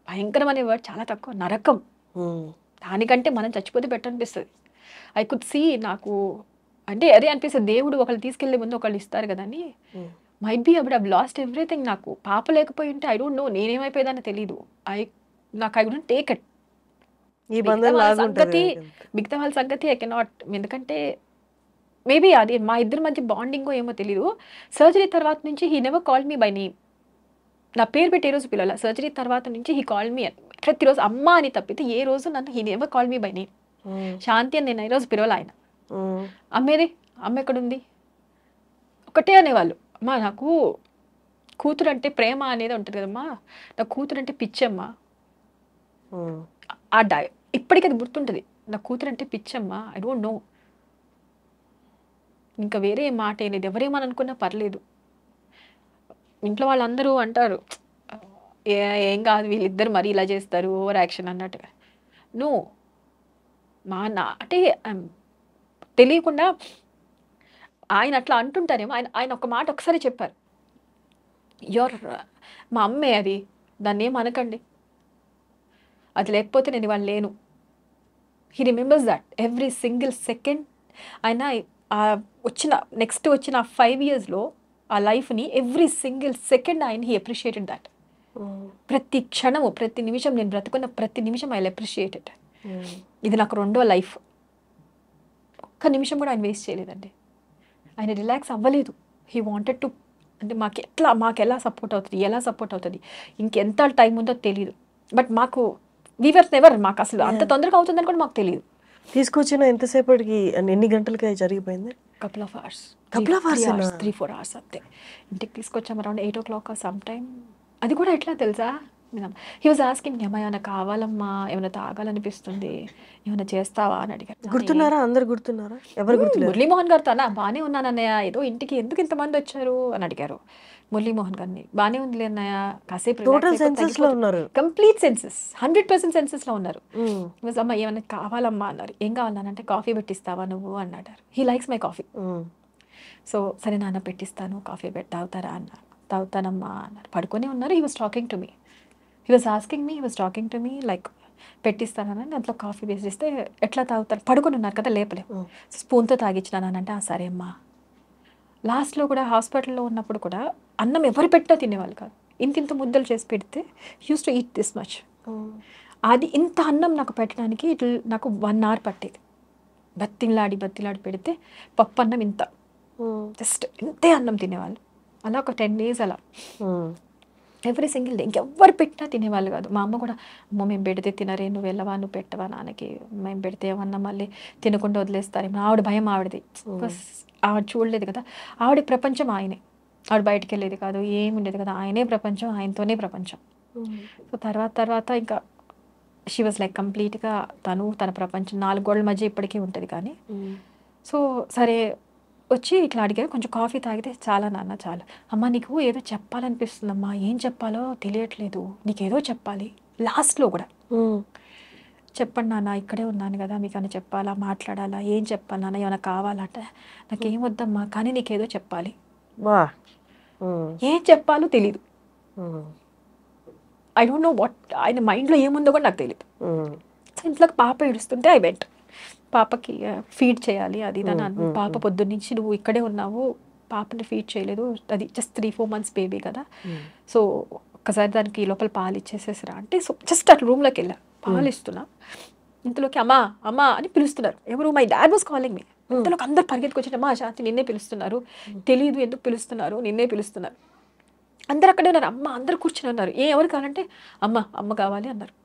భయంకరం అనే వర్డ్ చాలా తక్కువ, నరకం. దానికంటే మనం చచ్చిపోతే పెట్టనిపిస్తుంది. ఐ కుడ్ సీ, నాకు అంటే అదే అనిపిస్తుంది, దేవుడు ఒకళ్ళు తీసుకెళ్లే ముందు ఒకళ్ళు ఇస్తారు కదా అని. Might be I would have lost everything. నాకు పాప లేకపోయి ఉంటే ఐ డోంట్ నో నేనేమైపోయేదానో తెలీదు. I wouldn't take it. ఈ మిగతా బంధం వాళ్ళ లాగుంటది. సంగతి ఐ కెనాట్. ఎందుకంటే మేబీ అది మా ఇద్దరి మధ్య బాండింగో ఏమో తెలీదు. సర్జరీ తర్వాత నుంచి he never called me by name. నా పేరు పెట్టి ఏ రోజు పిలవాల. సర్జరీ తర్వాత నుంచి హీ కాల్డ్ మీ ప్రతిరోజు అమ్మ అని తప్పితే ఏ రోజు నన్ను he never called me by name. Shanti అని నేను ఈ రోజు పిలవాల ఆయన. అమ్మేది, అమ్మ ఎక్కడుంది ఒకటే అనేవాళ్ళు. అమ్మా నాకు కూతురు అంటే ప్రేమ అనేది ఉంటుంది కదమ్మా, నా కూతురు అంటే పిచ్చమ్మా. ఆ ఇప్పటికీ అది గుర్తుంటుంది. నా కూతురు అంటే పిచ్చమ్మా. I don't no. ఇంకా వేరే మాట ఏం లేదు. ఎవరేమని అనుకున్నా పర్లేదు. ఇంట్లో వాళ్ళందరూ అంటారు ఏం కాదు వీళ్ళిద్దరు మరీ ఇలా చేస్తారు ఓవర్ యాక్షన్ అన్నట్టుగా. నో అంటే తెలియకుండా ఆయన అట్లా అంటుంటారేమో. ఆయన ఒక మాట ఒకసారి చెప్పారు, మా అమ్మే అది, దాన్ని ఏం అనకండి, అది లేకపోతే నేను ఇవాళ లేను. He remembers that every single second. ఆయన నెక్స్ట్ వచ్చిన 5 yearsలో ఆ లైఫ్ని ఎవ్రీ సింగిల్ సెకండ్ ఆయన హీ అప్రిషియేటెడ్ దట్. ప్రతి క్షణము, ప్రతి నిమిషం, నేను బ్రతుకున్న ప్రతి నిమిషం ఐ అప్రిషియేటెడ్. ఇది నాకు 2వ లైఫ్. ఒక్క నిమిషం కూడా ఆయన వేస్ట్ చేయలేదండి. ఆయన రిలాక్స్ అవ్వలేదు. హీ వాంటెడ్ టు, అంటే మాకు ఎలా సపోర్ట్ అవుతుంది, ఇంకెంత టైం ఉందో తెలియదు. బట్ మాకు వీవర్ నెవర్, మాకు అసలు అంత తొందరగా అవుతుందని కూడా మాకు తెలియదు. తీసుకొచ్చిన ఎంతసేపటికి, ఎన్ని గంటలకి జరిగిపోయింది? couple of hours. 3-4 hours అంతే. ఇంటికి తీసుకొచ్చాము అరౌండ్ 8 o'clock సమ్ టైమ్. అది కూడా ఎట్లా తెలుసా, హీ వాజ్ ఆస్కింగ్ అమ్మా ఏమైనా కావాలమ్మా, ఏమైనా తాగాలనిపిస్తుంది, ఏమైనా చేస్తావా అని అడిగారు. గుర్తున్నారా? అందరు గుర్తున్నారా? ఎవరు గుర్తులేదు? మురళీమోహన్ గారితో అన్న బాగానే ఉన్నానన్నయ్య, ఏదో ఇంటికి ఎందుకు ఇంతమంది వచ్చారు అని అడిగారు మురళీమోహన్ గారిని. బాగానే ఉంది అన్నయ్య, కాసేపు టోటల్ సెన్సెస్ లో ఉన్నారు, కంప్లీట్ సెన్సెస్, 100% సెన్సెస్ లో ఉన్నారు. అమ్మ ఏమైనా కావాలమ్మా అన్నారు. ఏం కావాలనంటే కాఫీ పెట్టిస్తావా నువ్వు అన్నాడు. He likes my coffee. So సరే నాన్న పెట్టిస్తాను, కాఫీ తాగుతారా అన్నారు. తాగుతానమ్మా అన్నారు. పడుకొని ఉన్నారు. He was talking to me, he was asking me, he was talking to me like పెట్టిస్తానని. దాంట్లో కాఫీ వేసిస్తే ఎట్లా తాగుతారు, పడుకొని ఉన్నారు కదా, లేపలేము. స్పూన్తో తాగించినానంటే సరే అమ్మా. లాస్ట్లో కూడా హాస్పిటల్లో ఉన్నప్పుడు కూడా అన్నం ఎవరు పెట్టినా తినేవాళ్ళు కాదు. ఇంత ముద్దలు చేసి పెడితే use to eat this much. అది ఇంత అన్నం నాకు పెట్టడానికి నాకు 1 hour పట్టేది. బత్తిలాడి పెడితే పప్పు అన్నం ఇంత, జస్ట్ ఇంతే అన్నం తినేవాళ్ళు. అలా ఒక 10 days అలా ఎవ్రీ సింగిల్ డే. ఇంకెవ్వరు పెట్టినా తినేవాళ్ళు కాదు. మా అమ్మ కూడా, అమ్మ మేము పెడితే తినరే, నువ్వు వెళ్ళవా, నువ్వు పెట్టవా నాన్నకి, మేము పెడితే ఏమన్నా మళ్ళీ తినకుండా వదిలేస్తారేమో. ఆవిడ భయం ఆవిడది. ఆవిడ చూడలేదు కదా, ఆవిడ ప్రపంచం ఆయనే. ఆవిడ బయటికి వెళ్ళేది కాదు, ఏమి ఉండేది కదా, ఆయనే ప్రపంచం, ఆయనతోనే ప్రపంచం. సో తర్వాత ఇంకా షీ వాజ్ లైక్ కంప్లీట్గా తన ప్రపంచం 4 గోడల మధ్య ఇప్పటికీ ఉంటుంది. కానీ సో సరే వచ్చి ఇట్లా అడిగారు, కొంచెం కాఫీ తాగితే చాలా నాన్న చాలా. అమ్మ నీకు ఏదో చెప్పాలనిపిస్తుందమ్మా, ఏం చెప్పాలో తెలియట్లేదు, నీకేదో చెప్పాలి. లాస్ట్లో కూడా చెప్పండి నాన్న, ఇక్కడే ఉన్నాను కదా, మీకు అని చెప్పాలా, మాట్లాడాలా, ఏం చెప్పాలి నాన్న, ఏమైనా కావాలంటే నాకేం వద్దమ్మా, కానీ నీకేదో చెప్పాలి. ఏం చెప్పాలో తెలీదు. ఐ డోంట్ నో వాట్ ఆయన మైండ్లో ఏముందో కూడా నాకు తెలియదు. సో ఇంట్లోకి పాప ఏడుస్తుంటే ఐ వెంట్. పాపకి ఫీడ్ చేయాలి అది దాని. పాప పొద్దున్నుంచి నువ్వు ఇక్కడే ఉన్నావు, పాపని ఫీడ్ చేయలేదు, అది జస్ట్ 3-4 months బేబీ కదా, సో ఒక్కసారి దానికి లోపల పాలు ఇచ్చేసేసిరా అంటే, సో జస్ట్ అట్లా రూమ్లోకి వెళ్ళా, పాలు ఇస్తున్నా. ఇంతలోకి అమ్మా అమ్మా అని పిలుస్తున్నారు. ఎవరు? My dad was calling me. ఇంతలోకి అందరు పరిగెత్తుకొచ్చి, అమ్మా శాంతి నిన్నే పిలుస్తున్నారు, తెలియదు ఎందుకు పిలుస్తున్నారు, నిన్నే పిలుస్తున్నారు. అందరు అక్కడే ఉన్నారు. అమ్మ అందరు కూర్చొని ఉన్నారు. ఎవరు కావాలంటే అమ్మ కావాలి అన్నారు.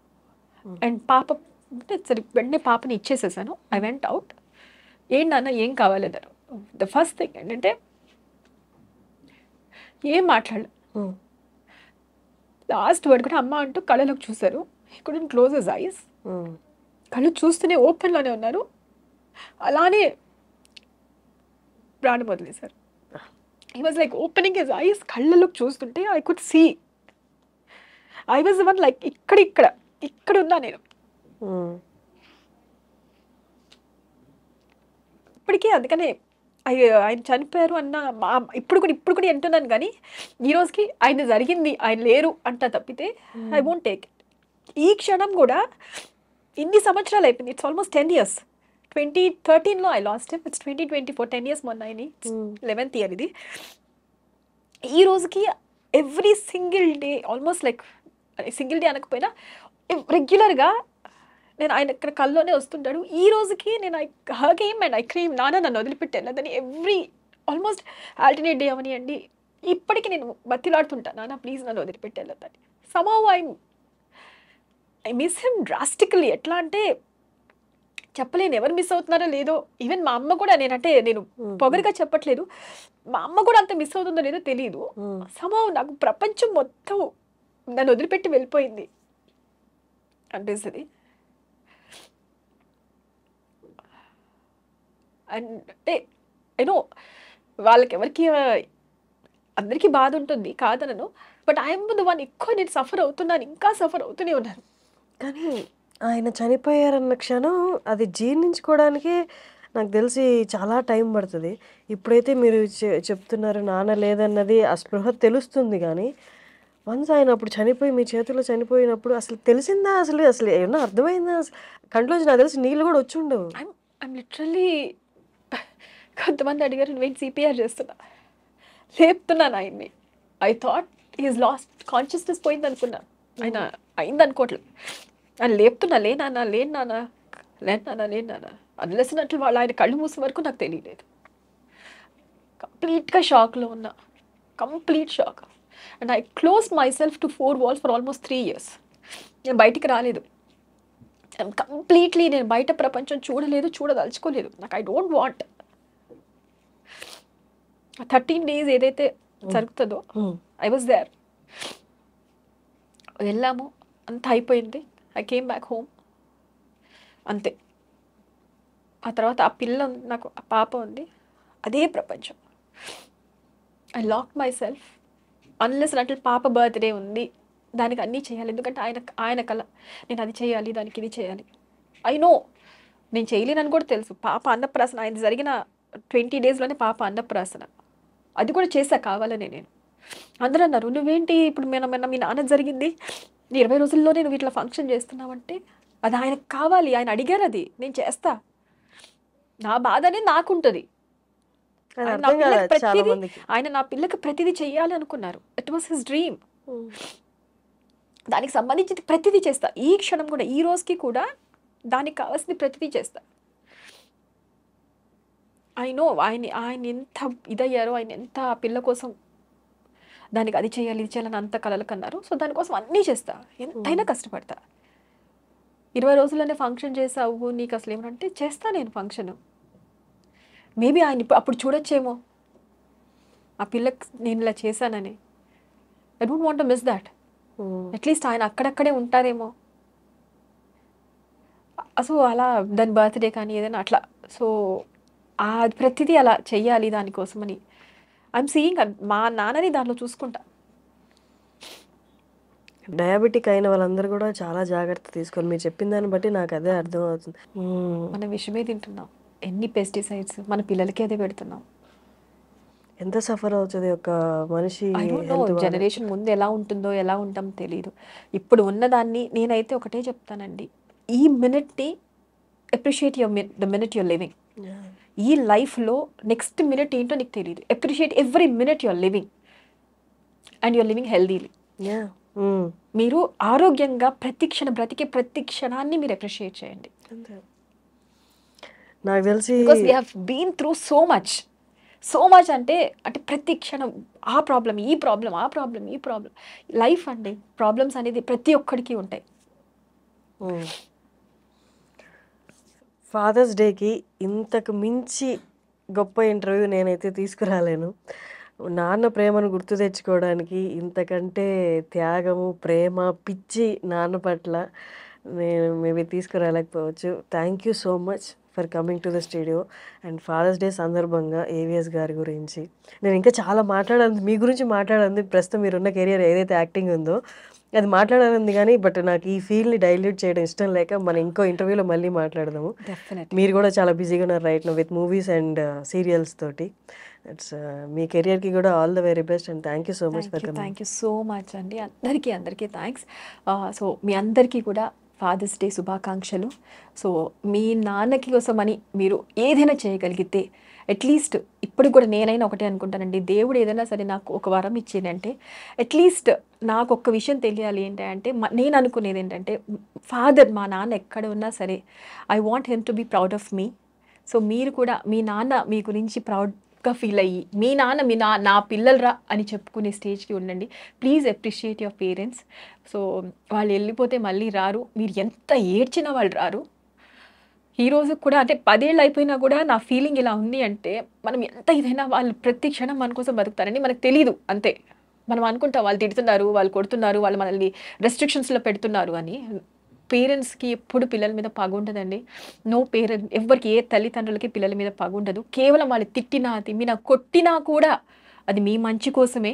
అండ్ పాప అంటే సరే వెంటనే పాపని ఇచ్చేసేసాను. I went out. ఏంటి నాన్న ఏం కావాలి అన్నారు. ద ఫస్ట్ థింగ్ ఏంటంటే ఏం మాట్లాడలేదు. లాస్ట్ వర్డ్ కూడా అమ్మ అంటూ కళ్ళలోకి చూశారు. He couldn't close his eyes. కళ్ళు చూస్తూనే ఓపెన్లోనే ఉన్నారు. అలానే ప్రాణం వదిలేశారు. He was like opening his eyes. కళ్ళలోకి చూస్తుంటే I could see. I was one like ఇక్కడ ఉన్నా నేను. ఇప్పటికీ అందుకనే ఆయన చనిపోయారు అన్న ఇప్పుడు కూడా అంటున్నాను. కానీ ఈ రోజుకి ఆయన జరిగింది, ఆయన లేరు అంట తప్పితే ఐ వోంట్ టేక్ ఇట్. ఈ క్షణం కూడా ఇన్ని సంవత్సరాలు అయిపోయింది. It's almost 10 years. 2013లో I lost him. It's 2024, 10 years మొన్న. 11th year ఇది. ఈ రోజుకి every single day almost like single day అనకపోయినా రెగ్యులర్గా నేను ఆయన ఇక్కడ కల్లోనే వస్తుంటాడు. ఈ రోజుకి నేను I hug him and I scream నాన్న నన్ను వదిలిపెట్టి వెళ్ళదని ఎవ్రీ ఆల్మోస్ట్ ఆల్టర్నేట్ డే అవనియండి ఇప్పటికీ నేను బతిలాడుతుంటాను, నాన్న ప్లీజ్ నన్ను వదిలిపెట్టి వెళ్ళొద్దని. Somehow I miss him drastically. ఎట్లా అంటే చెప్పలేను ఎవరు మిస్ అవుతున్నారో లేదో. ఈవెన్ మా అమ్మ కూడా, నేను పొగరుగా చెప్పట్లేదు, మా అమ్మ కూడా అంత మిస్ అవుతుందో లేదో తెలియదు. సమ్హౌ నాకు ప్రపంచం మొత్తం నన్ను వదిలిపెట్టి వెళ్ళిపోయింది అనిపిస్తుంది. అంటే యూనో వాళ్ళకి ఎవరికి అందరికీ బాధ ఉంటుంది కాదనను, బట్ ఐఎమ్ ద వన్ ఎక్కువ నేను సఫర్ అవుతున్నాను, ఇంకా సఫర్ అవుతూనే ఉన్నాను. కానీ ఆయన చనిపోయారన్న క్షణం అది జీర్ణించుకోవడానికి నాకు తెలిసి చాలా టైం పడుతుంది. ఇప్పుడైతే మీరు చెప్తున్నారు నాన్న లేదన్నది ఆ స్పృహ తెలుస్తుంది, కానీ వన్స్ ఆయన అప్పుడు చనిపోయి మీ చేతిలో చనిపోయినప్పుడు అసలు తెలిసిందా, అసలు అసలు ఏమన్నా అర్థమైందా? అసలు కంట్లోంచి నాకు తెలిసి నీళ్ళు కూడా వచ్చి ఉండవు. ఐఎమ్ లిటరల్లీ కొంతమంది అడిగారు నువ్వేం సిపిఆర్ చేస్తున్నా, లేపుతున్నాను ఆయన్ని. I thought is lost consciousness పోయింది అనుకున్నా, ఆయన అయింది అనుకోవట్లేదు. ఆయన లేపుతున్నా, లేనానా లేనానా లేనానా లేనానా అది లేసినట్లు వాళ్ళు ఆయన కళ్ళు మూసే వరకు నాకు తెలియలేదు. కంప్లీట్గా షాక్లో ఉన్నా, complete shock. And I close my self to 4 walls for almost 3 years. నేను బయటికి రాలేదు కంప్లీట్లీ. నేను బయట ప్రపంచం చూడలేదు, చూడదలుచుకోలేదు. నాకు ఐ డోంట్ వాంట్. 13 days ఏదైతే జరుగుతుందో ఐ వాజ్ దేర్. వెళ్ళాము, అంతా అయిపోయింది. ఐ కేమ్ బ్యాక్ హోమ్, అంతే. ఆ తర్వాత ఆ పిల్ల నాకు ఆ పాప ఉంది, అదే ప్రపంచం. I lock myself unless అంటే పాప బర్త్డే ఉంది, దానికి అన్నీ చేయాలి. ఎందుకంటే ఆయన కళ, నేను అది చేయాలి, దానికి ఇది చేయాలి. ఐ నో నేను చేయలేనని కూడా తెలుసు. పాప అన్నప్రాసన ఆయన జరిగిన 20 daysలోనే పాప అన్నప్రాసన, అది కూడా చేశా కావాలని నేను. అందరూ అన్నారు నువ్వేంటి ఇప్పుడు మీ నాన్న జరిగింది 20 రోజుల్లోనే నువ్వు ఇట్లా ఫంక్షన్ చేస్తున్నావంటే అది ఆయనకు కావాలి, ఆయన అడిగారు, అది నేను చేస్తా. నా బాధ అనేది నాకుంటుంది. ఆయన నా పిల్లకి ప్రతిదీ చెయ్యాలి అనుకున్నారు. It was his dream. దానికి సంబంధించి ప్రతిదీ చేస్తా. ఈ క్షణం కూడా, ఈ రోజుకి కూడా దానికి కావాల్సింది ప్రతిదీ చేస్తా. ఐ నో ఆయన ఎంత ఇదయ్యారో, ఆయన ఎంత ఆ పిల్ల కోసం దానికి అది చేయాలి ఇది చేయాలని అంత కలలు కన్నారు. సో దానికోసం అన్నీ చేస్తా, ఎంతైనా కష్టపడతా. 20 రోజుల్లోనే ఫంక్షన్ చేసావు, నీకు అసలు ఏమంటే చేస్తా నేను ఫంక్షన్. మేబీ ఆయన అప్పుడు చూడొచ్చేమో ఆ పిల్లకి నేను ఇలా చేశానని. I don't want to miss that. At least ఆయన అక్కడక్కడే ఉంటారేమో. సో అలా దాని బర్త్డే కానీ ఏదైనా అట్లా, సో అది ప్రతిదీ అలా చెయ్యాలి దానికోసమని. ఐఎమ్ సీయింగ్ మా నాన్నని దాంట్లో చూసుకుంటా. డయాబెటిక్ అయిన వాళ్ళందరూ కూడా చాలా జాగ్రత్త తీసుకోవాలి. మీరు చెప్పిన దాన్ని బట్టి నాకు అదే అర్థం అవుతుంది. మనం విషమే తింటున్నాం, ఎన్ని పెస్టిసైడ్స్, మన పిల్లలకి అదే పెడుతున్నాం. ఎంత సఫర్ అవుతుంది ఒక మనిషి. జనరేషన్ ముందు ఎలా ఉంటుందో ఎలా ఉంటాం తెలియదు. ఇప్పుడు ఉన్నదాన్ని నేనైతే ఒకటే చెప్తానండి, ఈ మినిట్ని appreciate the minute you're living. ఈ లైఫ్లో నెక్స్ట్ మినిట్ ఏంటో నీకు తెలియదు. Appreciate every minute you're living and you're living healthily. మీరు ఆరోగ్యంగా బ్రతికే ప్రతి క్షణాన్ని మీరు అప్రిషియేట్ చేయండి. నాకు తెలిసి because we have been through so much అంటే ప్రతి క్షణం ఆ ప్రాబ్లం, ఈ ప్రాబ్లం, ఆ ప్రాబ్లం, ఈ ప్రాబ్లం. లైఫ్ అండి, ప్రాబ్లమ్స్ అనేది ప్రతి ఒక్కడికి ఉంటాయి. ఫాదర్స్ డేకి ఇంతకు మించి గొప్ప ఇంటర్వ్యూ నేనైతే తీసుకురాలేను. నాన్న ప్రేమను గుర్తు తెచ్చుకోవడానికి ఇంతకంటే త్యాగము, ప్రేమ, పిచ్చి నాన్న పట్ల నేను మేబీ తీసుకురాలేకపోవచ్చు. Thank you so much for coming to the studio. And Father's Day సందర్భంగా ఏవిఎస్ గారి గురించి నేను ఇంకా చాలా మాట్లాడాలి, మీ గురించి మాట్లాడాలి. ప్రస్తుతం మీరున్న కెరియర్ ఏదైతే యాక్టింగ్ ఉందో అది మాట్లాడాలని, కానీ బట్ నాకు ఈ ఫీల్డ్ని డైల్యూట్ చేయడం ఇష్టం లేక మనం ఇంకో ఇంటర్వ్యూలో మళ్ళీ మాట్లాడదాము. మీరు కూడా చాలా బిజీగా ఉన్నారు right now with movies and serials తోటి. ఇట్స్ మీ కెరియర్కి కూడా all the very best and thank you so much for coming. Thank you so much అండి. అందరికీ థ్యాంక్స్. సో మీ అందరికీ కూడా ఫాదర్స్ డే శుభాకాంక్షలు. సో మీ నాన్నకి కోసమని మీరు ఏదైనా చేయగలిగితే అట్లీస్ట్ ఇప్పుడు కూడా నేనైనా ఒకటే అనుకుంటానండి, దేవుడు ఏదైనా సరే నాకు ఒక వరం ఇచ్చేదంటే అట్లీస్ట్ నాకు ఒక్క విషయం తెలియాలి ఏంటంటే నేను అనుకునేది ఏంటంటే ఫాదర్ మా నాన్న ఎక్కడ ఉన్నా సరే I want him to be proud of me. So మీరు కూడా మీ నాన్న మీ గురించి ప్రౌడ్గా ఫీల్ అయ్యి మీ నాన్న నా పిల్లలరా అని చెప్పుకునే స్టేజ్కి ఉండండి. Please appreciate your parents. So వాళ్ళు వెళ్ళిపోతే మళ్ళీ రారు, మీరు ఎంత ఏడ్చినా వాళ్ళు రారు. ఈ రోజు కూడా అంటే 10 ఏళ్ళు అయిపోయినా కూడా నా ఫీలింగ్ ఇలా ఉంది అంటే మనం ఎంత ఇదైనా వాళ్ళు ప్రతి క్షణం మన కోసం బతుకుతారని మనకు తెలియదు అంతే. మనం అనుకుంటాం వాళ్ళు తిడుతున్నారు, వాళ్ళు కొడుతున్నారు, వాళ్ళు మనల్ని రెస్ట్రిక్షన్స్లో పెడుతున్నారు అని. పేరెంట్స్కి ఎప్పుడు పిల్లల మీద పగ ఉండదండి. నో పేరెంట్ ఎవరికి ఏ తల్లిదండ్రులకి పిల్లల మీద పగ ఉండదు. కేవలం వాళ్ళు తిట్టినా తిమ్మినా కొట్టినా కూడా అది మీ మంచి కోసమే.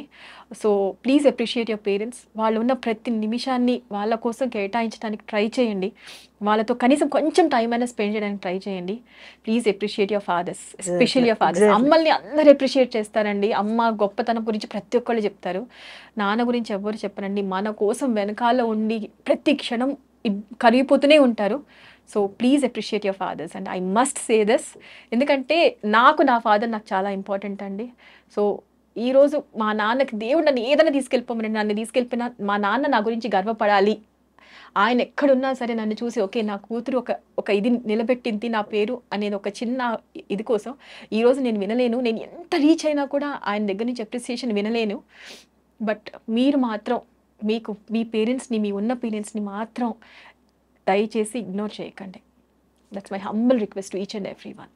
So please appreciate your parents. వాళ్ళు ఉన్న ప్రతి నిమిషాన్ని వాళ్ళ కోసం కేటాయించడానికి ట్రై చేయండి. వాళ్ళతో కనీసం కొంచెం టైం అయినా స్పెండ్ చేయడానికి ట్రై చేయండి. Please appreciate your fathers, especial your fathers. అమ్మల్ని అందరూ అప్రిషియేట్ చేస్తారండి. అమ్మ గొప్పతనం గురించి ప్రతి ఒక్కళ్ళు చెప్తారు. నాన్న గురించి ఎవరు చెప్పరండి. మన కోసం వెనకాల ఉండి ప్రతి క్షణం కరిగిపోతూనే ఉంటారు. So please appreciate your fathers and I must say this. ఎందుకంటే నా ఫాదర్ నాకు చాలా ఇంపార్టెంట్ అండి. సో ఈరోజు మా నాన్నకి దేవుడు నన్ను ఏదైనా తీసుకెళ్ళిపోమని నన్ను తీసుకెళ్ళిపోయినా మా నాన్న నా గురించి గర్వపడాలి. ఆయన ఎక్కడున్నా సరే నన్ను చూసి ఓకే నా కూతురు ఒక ఇది నిలబెట్టింది నా పేరు అనేది ఒక చిన్న ఇది కోసం ఈరోజు నేను వినలేను. నేను ఎంత రీచ్ అయినా కూడా ఆయన దగ్గర నుంచి అప్రిసియేషన్ వినలేను. బట్ మీరు మాత్రం మీ పేరెంట్స్ని, మీ ఉన్న పేరెంట్స్ని మాత్రం దయచేసి ఇగ్నోర్ చేయకండి. That's my humble request to each and every one.